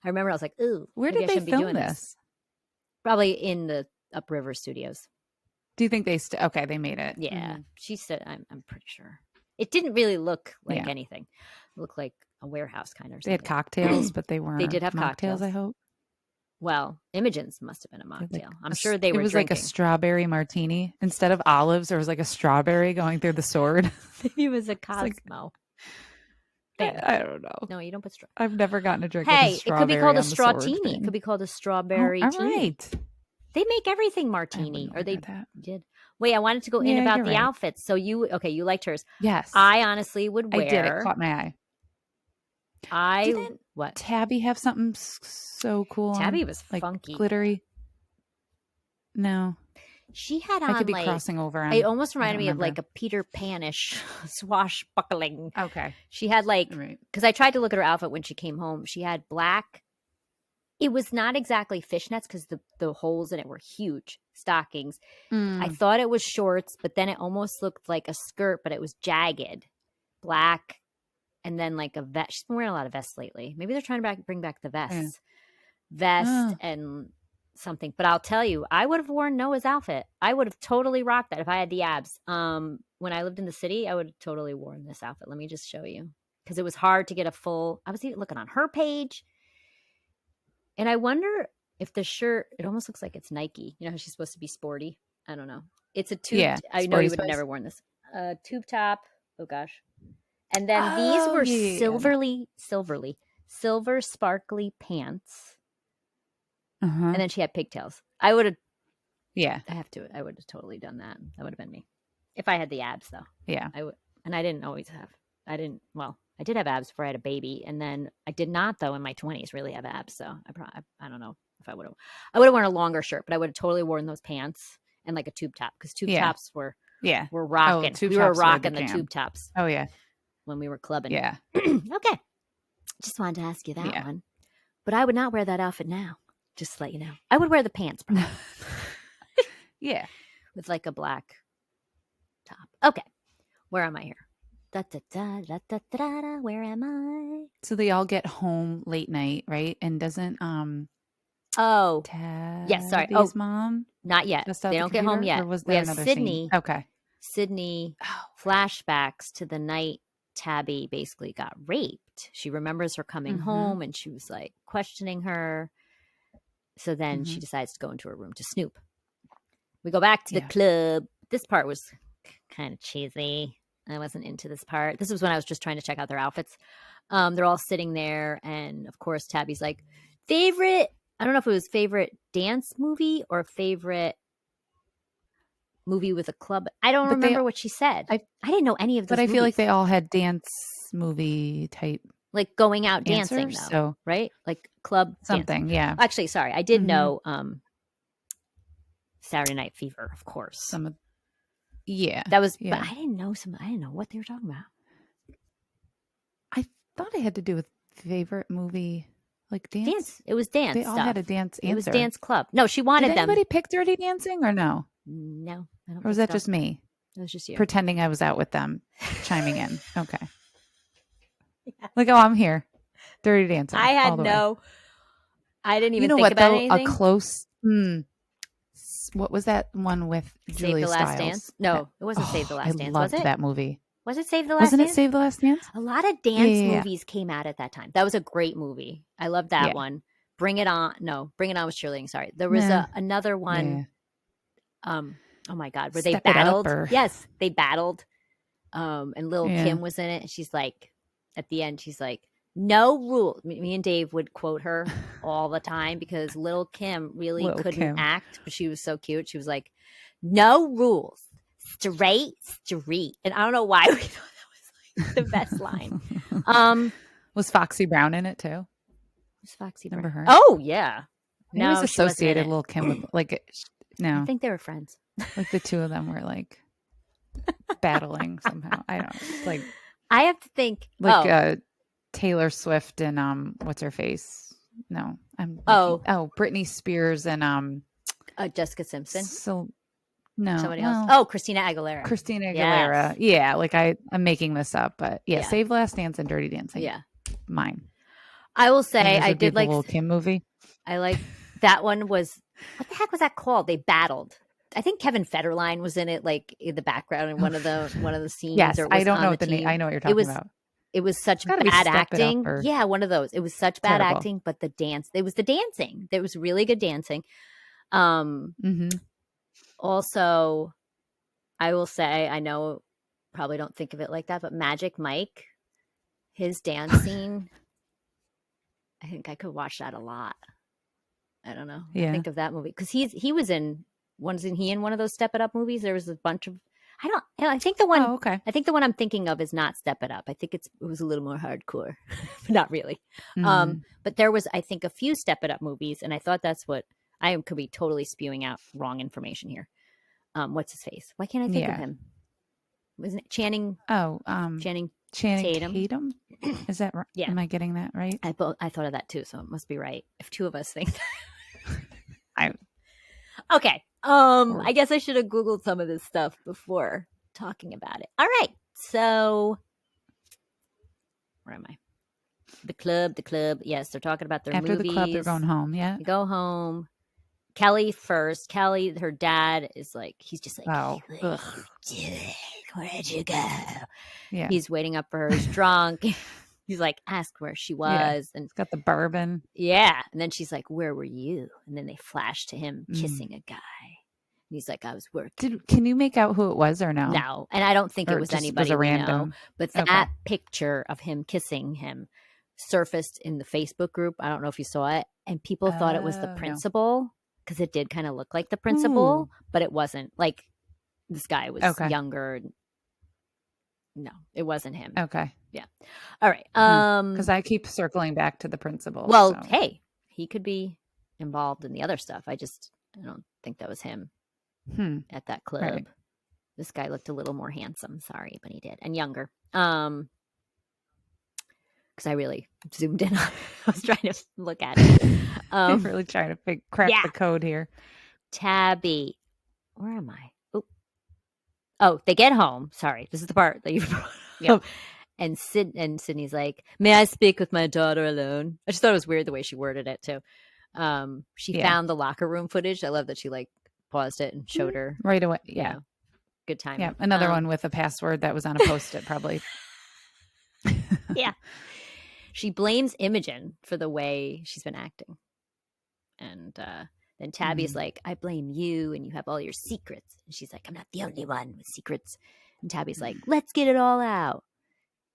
I remember I was like, ooh, Where maybe did I they shouldn't be film doing this? Probably in the Upriver Studios. Do you think they okay, they made it. Yeah. Mhm. She said, I'm pretty sure. It didn't really look like Yeah. anything. It looked like a warehouse kind of. They had cocktails, but they weren't. They did have mocktails, cocktails. I hope. Well, Imogen's must have been a Like mocktail. I'm sure they were It was drinking. like a strawberry martini. Instead of olives, there was like a strawberry going through the sword. Maybe it was a like- Cosmo. I don't know. No, you don't put straw. I've never gotten a drink Hey, with a it strawberry could be called a on the sword strawtini. thing. It could be called a strawberry all teeny. right. They make everything I martini, wouldn't or they order that. did. Wait, I wanted to go in Yeah, about you're the right. outfits. So you liked hers. Yes. I honestly would wear. I did. It caught my eye. Didn't what? Tabby have something so cool Tabby on? was Like funky. glittery? No. She had on I could be like crossing over on. it almost I reminded don't me of remember. like a Peter Panish swashbuckling. Okay. She had like Right. because I tried to look at her outfit when she came home. She had black. It was not exactly fishnets because the holes in it were huge. Stockings. I thought it was shorts, but then it almost looked like a skirt, but it was jagged, black, and then like a vest. She's been wearing a lot of vests lately. Maybe they're trying to bring back the vests, vest and something. But I'll tell you, I would have worn Noah's outfit. I would have totally rocked that if I had the abs. When I lived in the city, I would have totally worn this outfit. Let me just show you because it was hard to get a full. I was even looking on her page. And I wonder if the shirt, it almost looks like it's Nike. You know how she's supposed to be sporty? I don't know. It's a tube. Yeah, I know you would have Sporty never worn this. Tube top. Oh, gosh. And then these were silver sparkly pants. Uh-huh. And then she had pigtails. I would have totally done that. That would have been me. If I had the abs, though. Yeah. I would. And I didn't always have. I did have abs before I had a baby, and then I did not, though, in my 20s really have abs. So I don't know if I would have. I would have worn a longer shirt, but I would have totally worn those pants and like a tube top because tube tops were rocking. Tube we were tops were rocking the the jam. tube tops. Oh yeah. When we were clubbing. Yeah. Okay. Just wanted to ask you that one, but I would not wear that outfit now. Just to let you know, I would wear the pants, probably. Yeah. With like a black top. Okay, where am I here? Da, da, da, da, da, da, da, where am I? So they all get home late night, right? And doesn't Oh, Tabby's sorry. mom not yet. just out They the don't get home computer? yet. Or was We there have another Sydney. scene? Okay. Sydney Oh, flashbacks to the night Tabby basically got raped. She remembers her coming home and she was like questioning her. So then she decides to go into her room to snoop. We go back to the club. This part was kind of cheesy. I wasn't into this part. This was when I was just trying to check out their outfits. They're all sitting there. And of course, Tabby's like, favorite, I don't know if it was favorite dance movie or favorite movie with a club. I don't remember what she said. I didn't know any of those But I feel like movies. they all had dance movie type like going out dancing, answers, though, so right? Like club something, dancing. yeah. Actually, sorry, I did know Saturday Night Fever, of course. Some of That was, yeah. but I didn't know what they were talking about. I thought it had to do with favorite movie, like dance. It was dance. They all stuff. had a dance answer. It was dance club. No, she wanted Did them. anybody pick Dirty Dancing or no? No, I don't. Or was think that so. just me It was just you. pretending I was out with them, chiming in? Okay. Like, oh, I'm here. Dirty Dancing. I had all the way. no. I didn't even You know think what about though? anything. A close. What was that one with Save Julia the Last Stiles? Dance. No, it wasn't Save the Last I Dance. loved Was it? that movie. Was it Save the Last Wasn't Dance? it Save the Last Dance? A lot of dance Yeah. movies came out at that time. That was a great movie. I loved that Yeah. one. Bring It On. No, Bring It On was cheerleading. Sorry. There was another one. Yeah. Oh my God, where they battled. Yes, they battled. And Lil Kim was in it. And she's like, at the end, she's like, no rule. Me and Dave would quote her all the time because Lil Kim really couldn't act, but she was so cute. She was like, no rules. Straight street. And I don't know why we thought that was like the best line. Was Foxy Brown in it too? Was Foxy Brown? Remember her? Oh yeah. He was associated Lil Kim with like no. I think they were friends. Like the two of them were like battling somehow. I don't know. It's like I have to think like Taylor Swift and what's her face? No, Britney Spears and Jessica Simpson. So no, somebody else. Oh, Christina Aguilera. Yes. Yeah, like I'm making this up, but Save Last Dance and Dirty Dancing. Yeah, mine. I will say I did like the Lil Kim movie. I like that one. Was what the heck was that called? They battled. I think Kevin Federline was in it, like in the background in one of the scenes. Yes, or I don't know what the name. I know what you're talking about. It was such bad acting. Yeah, one of those. It was such bad acting, but the dance. It was the dancing. There was really good dancing. Also, I will say, I know probably don't think of it like that, but Magic Mike, his dance scene, I think I could watch that a lot. I don't know. I think of that movie because he was in. Wasn't he in one of those Step It Up movies? There was a bunch of. I think the one. Oh, okay. I think the one I'm thinking of is not Step It Up. I think it was a little more hardcore, but not really. But there was, I think, a few Step It Up movies, and I thought that's what could be totally spewing out wrong information here. What's his face? Why can't I think of him? Wasn't it Channing? Oh, Channing Tatum. Is that right? Yeah. Am I getting that right? I thought of that too, so it must be right. If two of us think that. Okay. I guess I should have Googled some of this stuff before talking about it. All right. So where am I? The club. Yes, they're talking about their movies. After the club, they're going home. Yeah. They go home. Kelly first. Kelly, her dad is like, he's just like, wow. Where'd you go? Yeah. He's waiting up for her. He's drunk. He's like, ask where she was. And he's got the bourbon. Yeah. And then she's like, where were you? And then they flash to him kissing a guy. And he's like, I was working. Can you make out who it was or no? No. And I don't think it was anybody we know. But that picture of him kissing him surfaced in the Facebook group. I don't know if you saw it. And people thought it was the principal because it did kind of look like the principal, but it wasn't. Like this guy was younger. No, it wasn't him. Okay. Yeah. All right. Because I keep circling back to the principal. Well, hey, he could be involved in the other stuff. I don't think that was him at that club. Right. This guy looked a little more handsome. Sorry, but he did. And younger. Because I really zoomed in. I was trying to look at it. I'm really trying to crack the code here. Tabby. Where am I? Oh, they get home. Sorry. This is the part that you brought up. And Sydney's like, may I speak with my daughter alone? I just thought it was weird the way she worded it too. She found the locker room footage. I love that she like paused it and showed her right away. Yeah. Good time. Yeah. Another one with a password that was on a post-it probably. Yeah. She blames Imogen for the way she's been acting. And then Tabby's like, I blame you and you have all your secrets. And she's like, I'm not the only one with secrets. And Tabby's like, let's get it all out.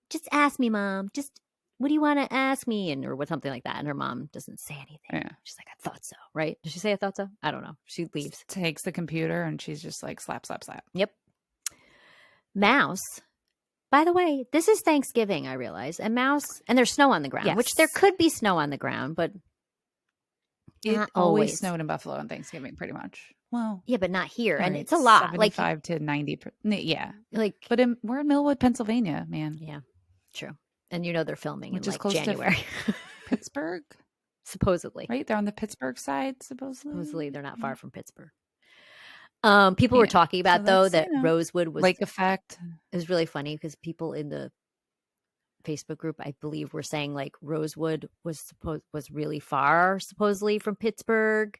Just ask me, Mom. Just, what do you want to ask me? Or with something like that. And her mom doesn't say anything. Yeah. She's like, I thought so. Right? Did she say I thought so? I don't know. She leaves. Takes the computer and she's just like, slap, slap, slap. Yep. Mouse. By the way, this is Thanksgiving, I realize. And Mouse, and there's snow on the ground, which there could be snow on the ground, but it always snowed in Buffalo on Thanksgiving, pretty much. Well, yeah, but not here, and it's a lot, 75 to 90. Yeah, like, but we're in Millwood, Pennsylvania, man. Yeah, true. And they're filming which in is close January. To Pittsburgh, supposedly. Right, they're on the Pittsburgh side, supposedly. Supposedly, they're not far from Pittsburgh. People were talking about though that Rosewood was lake effect. It was really funny because people in the Facebook group, I believe, were saying like Rosewood was really far supposedly from Pittsburgh.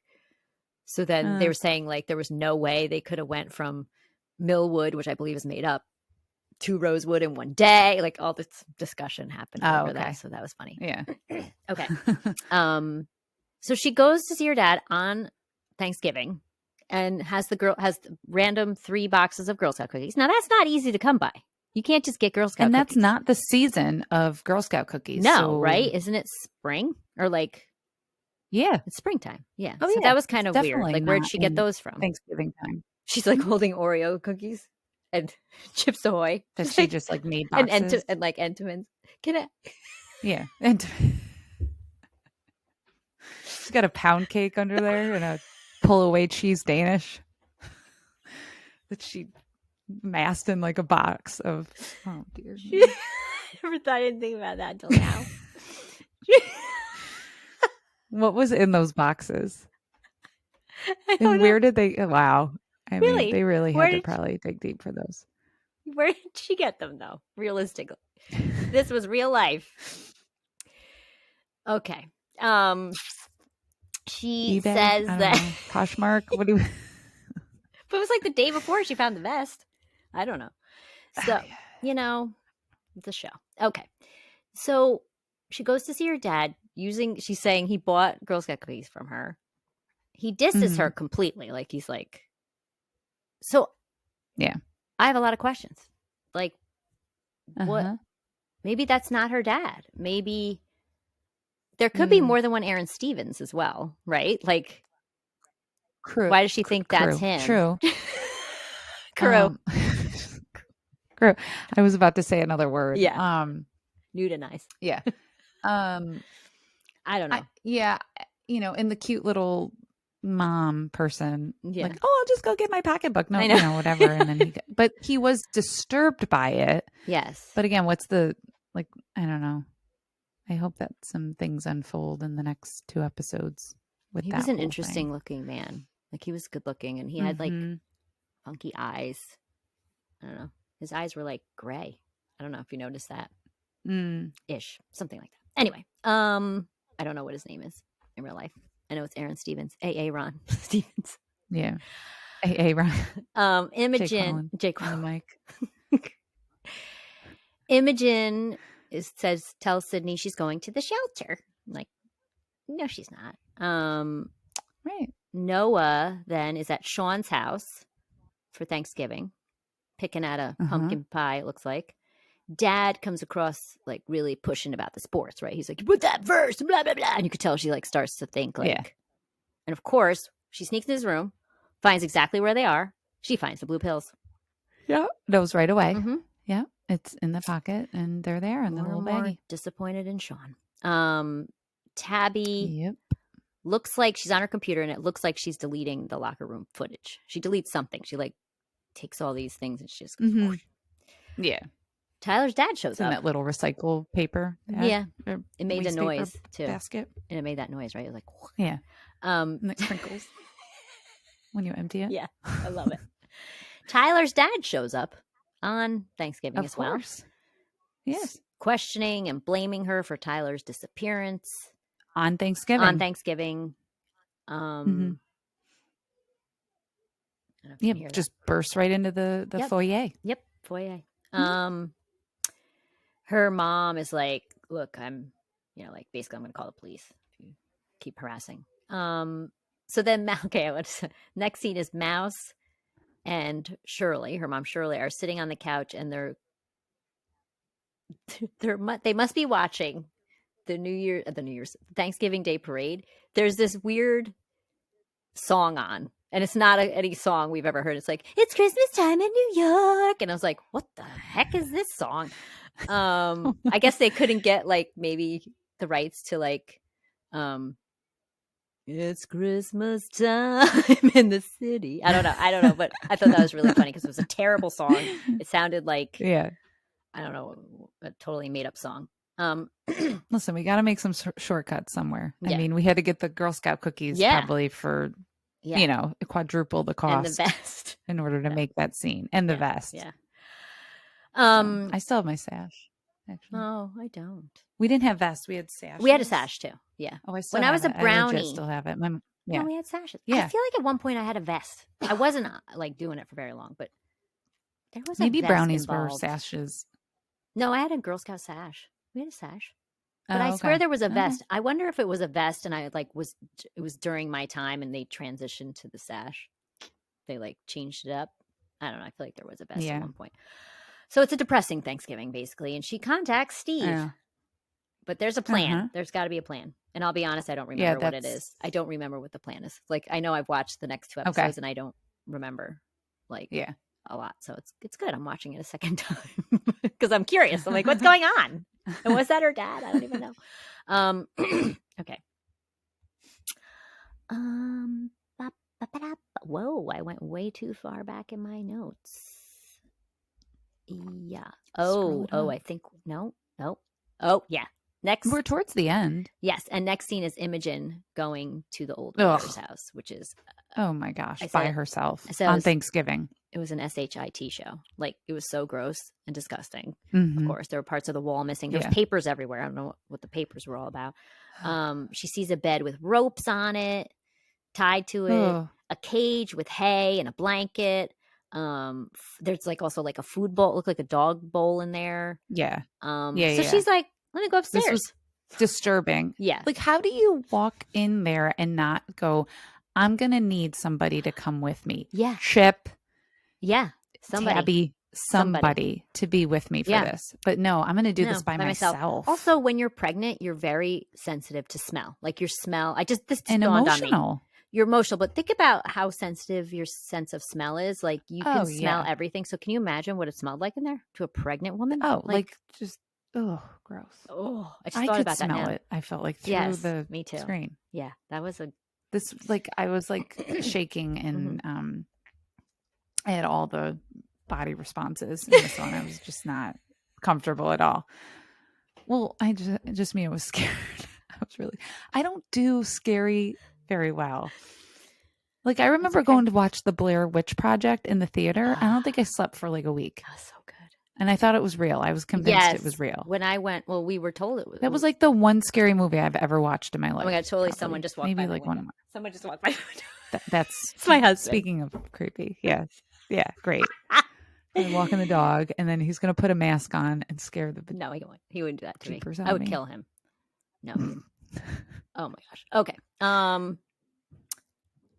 So then they were saying like there was no way they could have went from Millwood, which I believe is made up, to Rosewood in one day. Like all this discussion happened over that. So that was funny. Yeah. Okay. So she goes to see her dad on Thanksgiving and has random 3 boxes of Girl Scout cookies. Now that's not easy to come by. You can't just get Girl Scout and cookies. that's not the season of Girl Scout cookies. No, so... right? Isn't it spring or like? Yeah, it's springtime. Yeah. Oh, so yeah. that was kind of weird. Like, where'd she get those from? Thanksgiving time. She's like holding Oreo cookies and Chips Ahoy that she just like made boxes and like Entenmann's. Can I? Yeah, and she's got a pound cake under there and a pull away cheese Danish that she massed in like a box of. Oh dear. I didn't think about that until now. What was in those boxes? And where did they? Wow. I mean, they really had to probably dig deep for those. Where did she get them, though? Realistically, this was real life. Okay. She eBay? says that Poshmark. What do you? But it was like the day before she found the vest. I don't know. So it's a show. Okay. So she goes to see her dad she's saying he bought Girl Scout cookies from her. He disses her completely. Like, he's like, so yeah, I have a lot of questions. Like, what? Maybe that's not her dad. Maybe there could be more than one Aaron Stevens as well, right? Like, why does she think that's him? True. Crew. I was about to say another word. Yeah. Nude and nice. Yeah. I don't know. In the cute little mom person, yeah. like, oh, I'll just go get my pocketbook. No, whatever. And then but he was disturbed by it. Yes. But again, what's I don't know. I hope that some things unfold in the next 2 episodes. He was an interesting looking man. Like, he was good looking, and he had like funky eyes. I don't know. His eyes were like gray. I don't know if you noticed that. Ish. Something like that. Anyway, I don't know what his name is in real life. I know it's Aaron Stevens. A.A. Ron Stevens. Yeah. A.A. Ron. Imogen. Jake on the mic. Imogen tells Sydney she's going to the shelter. I'm like, no, she's not. Right. Noah then is at Sean's house for Thanksgiving, picking at a pumpkin pie, it looks like. Dad comes across like really pushing about the sports, right? He's like, you put that first, blah, blah, blah. And you could tell she like starts to think like, and of course she sneaks in his room, finds exactly where they are. She finds the blue pills. Yeah. Knows right away. Yeah. It's in the pocket and they're there in the little baggie. Disappointed in Sean. Tabby looks like she's on her computer and it looks like she's deleting the locker room footage. She deletes something. She like takes all these things and she just goes, yeah. Tyler's dad shows up. In that little recycle paper. Yeah. It made the noise too. Basket. And it made that noise, right? It was like, yeah. And it crinkles when you empty it. Yeah. I love it. Tyler's dad shows up on Thanksgiving as well. Yes. Questioning and blaming her for Tyler's disappearance. On Thanksgiving. Yep. Just burst right into the foyer. Yep. Foyer. Her mom is like, look, I'm, like basically I'm going to call the police if you keep harassing. So then, next scene is Mouse and Shirley, her mom Shirley, are sitting on the couch and they must be watching the Thanksgiving Day parade. There's this weird song on, and it's not any song we've ever heard. It's like, it's Christmas time in New York. And I was like, what the heck is this song? I guess they couldn't get like maybe the rights to like, it's Christmas time in the city. I don't know, but I thought that was really funny because it was a terrible song. It sounded like, I don't know, a totally made up song. Listen, we got to make some shortcuts somewhere. I mean, we had to get the Girl Scout cookies probably for, quadruple the cost and the vest in order to make that scene and the vest. Yeah. I still have my sash. Actually. Oh, I don't. We didn't have vests. We had sashes. We had a sash too. Yeah. Oh, I still when I was a brownie, I still have it. No, we had sashes. Yeah. I feel like at one point I had a vest. I wasn't like doing it for very long, but there was maybe a vest brownies involved. were sashes. No, I had a Girl Scout sash. We had a sash. But I Oh, swear okay. there was a Okay. vest. I wonder if it was a vest and it was during my time and they transitioned to the sash. They like changed it up. I don't know. I feel like there was a vest at one point. So it's a depressing Thanksgiving, basically. And she contacts Steve. But there's a plan. There's got to be a plan. And I'll be honest, I don't remember what it is. I don't remember what the plan is. Like, I know I've watched the next 2 episodes and I don't remember like a lot. So it's good. I'm watching it a second time because I'm curious. I'm like, what's going on? And was that her dad? I don't even know. Okay. Whoa, I went way too far back in my notes. Yeah. Oh, I think no. Oh, yeah. Next, we're towards the end. Yes, and next scene is Imogen going to the old mother's house, which is oh my gosh, by herself on on Thanksgiving. It was an SHIT show. Like, it was so gross and disgusting. Mm-hmm. Of course, there were parts of the wall missing. There was papers everywhere. I don't know what the papers were all about. She sees a bed with ropes on it, tied to it, a cage with hay and a blanket. There's like also like a food bowl, looked like a dog bowl in there. So she's like, let me go upstairs. This was disturbing. Yeah. Like, how do you walk in there and not go, I'm going to need somebody to come with me? Yeah. Chip. Yeah. Somebody to be with me for this. But no, I'm going to do this by myself. Also, when you're pregnant, you're very sensitive to smell. Like your smell. This and dawned emotional. on me. You're emotional, but think about how sensitive your sense of smell is. Like, you can smell everything. So can you imagine what it smelled like in there to a pregnant woman? Oh, like just, gross. Oh, I just thought about that now. It. I felt like through the me too. screen. Yeah, that was I was like shaking and I had all the body responses in this one. I was just not comfortable at all. Well, I was scared. I don't do scary very well. Like, I remember going to watch the Blair Witch Project in the theater. I don't think I slept for like a week. That was so good. And I thought it was real. I was convinced it was real. When I went, we were told it was. That was like the one scary movie I've ever watched in my life. Oh my God, totally. Probably. Someone just walked by. Maybe like one of my. Someone just walked by. That's it's my husband. Speaking of creepy. Yes. Yeah, great. Walking the dog, and then he's going to put a mask on and scare the. No, he won't. He wouldn't do that to me. I would kill him. No. Oh my gosh. Okay. Where am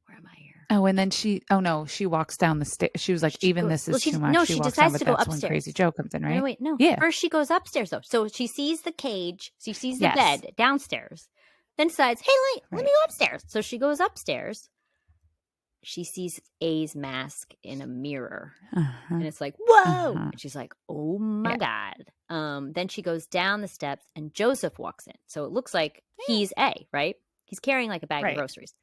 I here? Oh, and then she walks down the stairs. She was like, this is too much. No, she decides to go upstairs. When Crazy Joe comes in, right? Wait, no. Yeah. First she goes upstairs though. So she sees the cage. She sees the bed downstairs. Then decides, hey, let me go upstairs. So she goes upstairs. She sees A's mask in a mirror. And it's like, whoa. And she's like, oh my God. Then she goes down the steps and Joseph walks in. So it looks like he's A, right? He's carrying like a bag of groceries.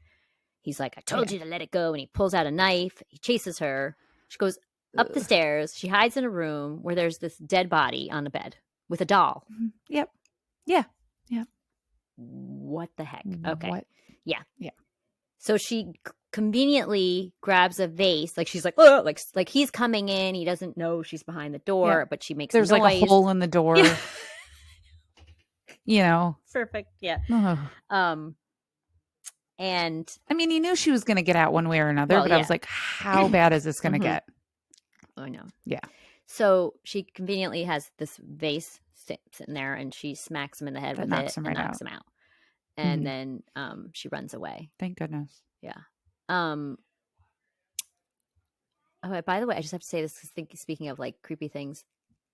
He's like, I told you to let it go. And he pulls out a knife. He chases her. She goes up the stairs. She hides in a room where there's this dead body on the bed with a doll. Yep. Yeah. Yep. What the heck? Okay. What? Yeah. Yeah. So she conveniently grabs a vase. Like, she's like, oh, like he's coming in. He doesn't know she's behind the door, but she makes There's noise. Like a hole in the door. You know. Perfect. Yeah. And I mean, you knew she was going to get out one way or another, but I was like, how bad is this going to get? I know. Yeah. So she conveniently has this vase sitting there and she smacks him in the head with it and knocks him out. And then she runs away. Thank goodness. Yeah. Oh, by the way, I just have to say this because speaking of like creepy things,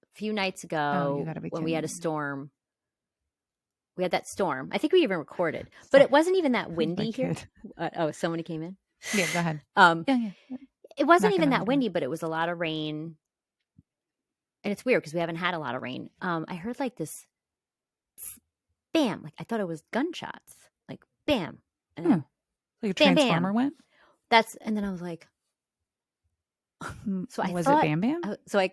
a few nights ago when we had a storm, we had that storm. I think we even recorded, but it wasn't even that windy here. Somebody came in. Yeah, go ahead. It wasn't even that windy, but it was a lot of rain. And it's weird because we haven't had a lot of rain. I heard like this bam. Like, I thought it was gunshots. Like, bam. And then, like a transformer bam. went? And then I was like, so I was thought, it Bam Bam? So I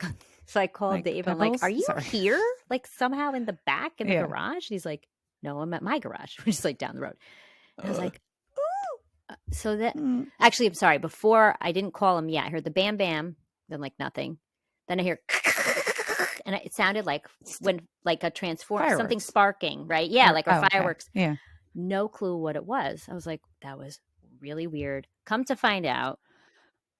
called like Dave. I'm like, are you Sorry. here? Like, somehow in the back in the garage? And he's like, no, I'm at my garage, which is like down the road. And I was like, ooh. So that actually, I'm sorry. Before I didn't call him yet. I heard the bam bam, then like nothing. Then I hear, and it sounded like when like a transformer, something sparking, right? Yeah, like our fireworks. Okay. Yeah. No clue what it was. I was like, that was really weird. Come to find out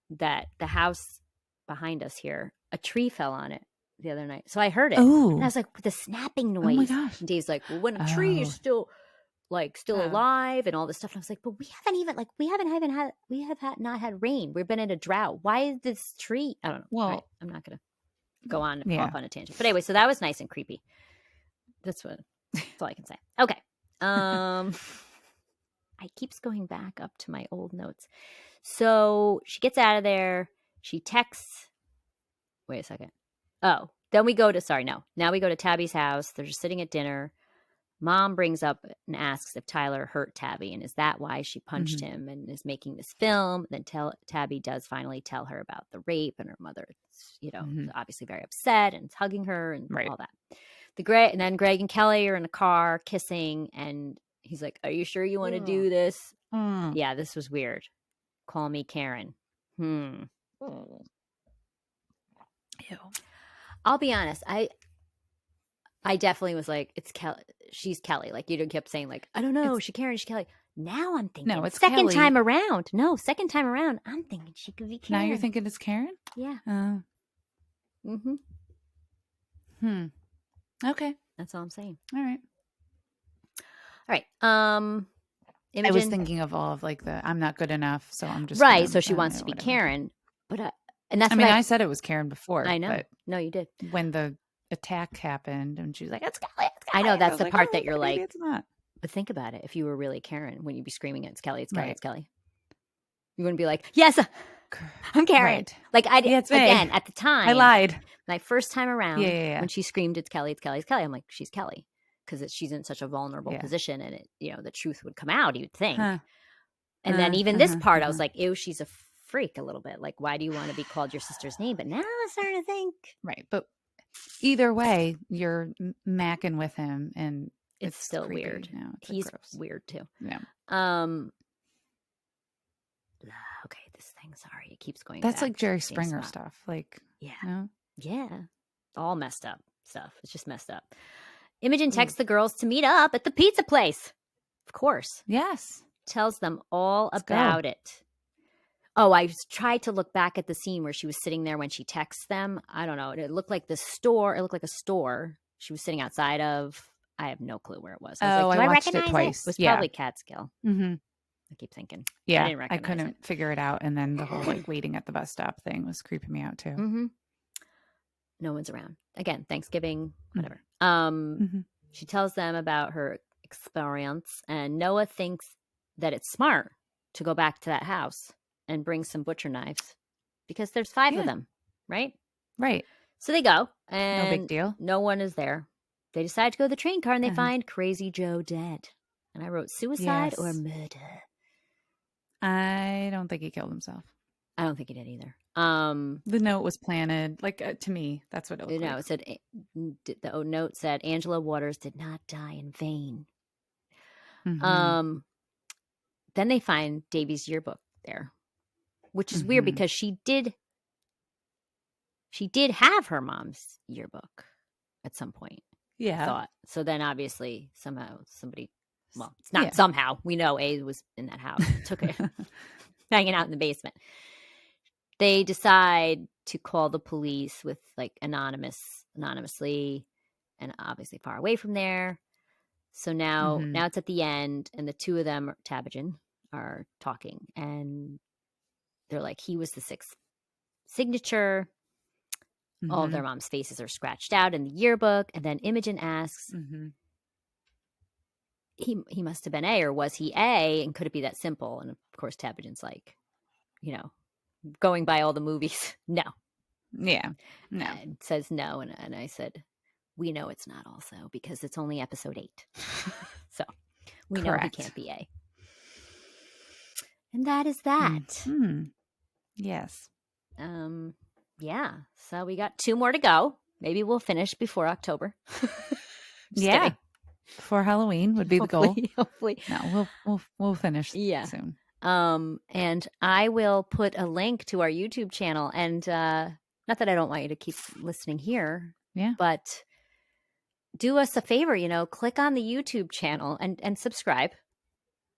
that the house behind us here, a tree fell on it the other night. So I heard it. Oh. And I was like, the snapping noise. Oh my gosh. And Dave's like, well, when a tree is still alive and all this stuff. And I was like, but we have not had rain. We've been in a drought. Why is this tree? I don't know. Well, right. I'm not going to go on off on a tangent. But anyway, so that was nice and creepy. That's all I can say. Okay. I keeps going back up to my old notes. So she gets out of there. She texts. Wait a second. Oh, then we go to, now we go to Tabby's house. They're just sitting at dinner. Mom brings up and asks if Tyler hurt Tabby, and is that why she punched him and is making this film. Then Tabby does finally tell her about the rape, and her mother, is obviously very upset and is hugging her and all that. And then Greg and Kelly are in the car kissing, and he's like, "Are you sure you want to do this?" Yeah, this was weird. Call me Karen. Ew. I'll be honest. I definitely was like, it's Kelly. She's Kelly. Like, you kept saying, like, I don't know. She Karen. She Kelly. Now I'm thinking. No, it's second Kelly. time around. No, second time around. I'm thinking she could be Karen. Now you're thinking it's Karen? Yeah. Okay. That's all I'm saying. All right. Imogen, I was thinking of all of like I'm not good enough, so I'm just right. So she wants to be Karen, but and that's. I said it was Karen before. I know. But no, you did. When the attack happened, and she was like, "It's Kelly." It's Kelly. I know that's the part that you're maybe like. It's not. But think about it. If you were really Karen, when you'd be screaming, "It's Kelly! It's Kelly! Right. It's Kelly!" You wouldn't be like, "Yes, I'm Karen." Right. Like I did again at the time. I lied. My first time around, when she screamed, "It's Kelly! It's Kelly! It's Kelly!" I'm like, "She's Kelly," because she's in such a vulnerable position, and the truth would come out. You'd think. And then even this part, I was like, ew, she's a freak a little bit. Like, why do you want to be called your sister's name? But now I'm starting to think. Right. But either way, you're macking with him, and it's still creepy. weird. No, he's weird too. Yeah. Okay, this thing, sorry. It keeps going That's back like Jerry Springer stuff. Like, Yeah. All messed up stuff. It's just messed up. Imogen texts the girls to meet up at the pizza place. Of course. Yes. Tells them all about it. Oh, I tried to look back at the scene where she was sitting there when she texts them. I don't know. It looked like the store. It looked like a store she was sitting outside of. I have no clue where it was. I was like, do I watched recognize it twice. It was probably Catskill. Mm-hmm. I keep thinking. Yeah, I didn't recognize couldn't figure it out. And then the whole like waiting at the bus stop thing was creeping me out too. Mm-hmm. No one's around. Again, Thanksgiving, whatever. She tells them about her experience, and Noah thinks that it's smart to go back to that house and bring some butcher knives because there's 5 of them, right? Right. So they go, and no big deal. No one is there. They decide to go to the train car, and they find Crazy Joe dead. And I wrote suicide or murder. I don't think he killed himself. I don't think he did either. The note was planted. Like to me, that's what it looked like. It said the note said Angela Waters did not die in vain. Then they find Davy's yearbook there, which is weird because she did have her mom's yearbook at some point. Yeah. I thought. So then obviously somehow somebody, well, it's not somehow. We know A was in that house. Took it hanging out in the basement. They decide to call the police with like anonymously, and obviously far away from there. So now it's at the end, and the two of them, Tabajan, are talking, and they're like, he was the 6th signature. All of their mom's faces are scratched out in the yearbook, and then Imogen asks, he must have been A, or was he A, and could it be that simple? And of course, Tabajan's like, going by all the movies, no. Yeah, no. It says no, and I said, we know it's not also, because it's only episode 8. So we know he can't be A. And that is that. Yes. Yeah. So we got 2 more to go. Maybe we'll finish before October. Kidding. Before Halloween would be the goal. Hopefully. No, we'll finish soon. And I will put a link to our YouTube channel, and not that I don't want you to keep listening here. Yeah. But do us a favor, click on the YouTube channel and subscribe.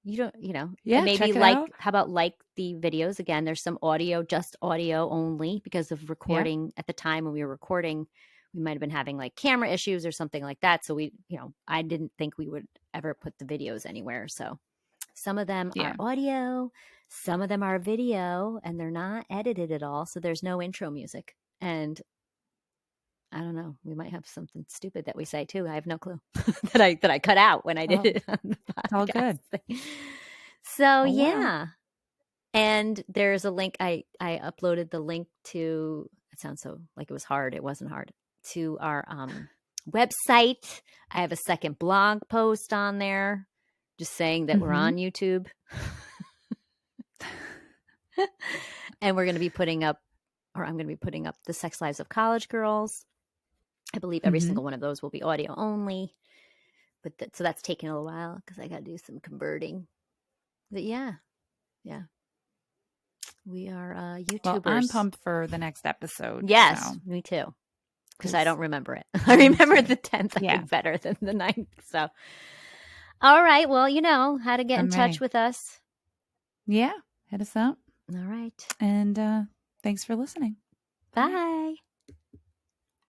You don't, and maybe out. How about like the videos? Again, there's some audio, just audio only, because of recording. At the time when we were recording, we might have been having like camera issues or something like that. So we, I didn't think we would ever put the videos anywhere. So some of them are audio, some of them are video, and they're not edited at all. So there's no intro music. And I don't know, we might have something stupid that we say too. I have no clue that I cut out when I did it on the podcast. It's all good. So yeah. And there's a link. I uploaded the link to, it sounds so like it was hard. It wasn't hard. To our website. I have a second blog post on there just saying that we're on YouTube. And we're going to be putting up, or I'm going to be putting up the Sex Lives of College Girls. I believe every single one of those will be audio only. But so that's taking a little while because I got to do some converting. But yeah. We are YouTubers. Well, I'm pumped for the next episode. Yes, so. Me too. Because I don't remember it. I remember the 10th I think better than the 9th. So, all right. Well, you know how to get in touch with us. Yeah. Hit us up. All right. And thanks for listening. Bye.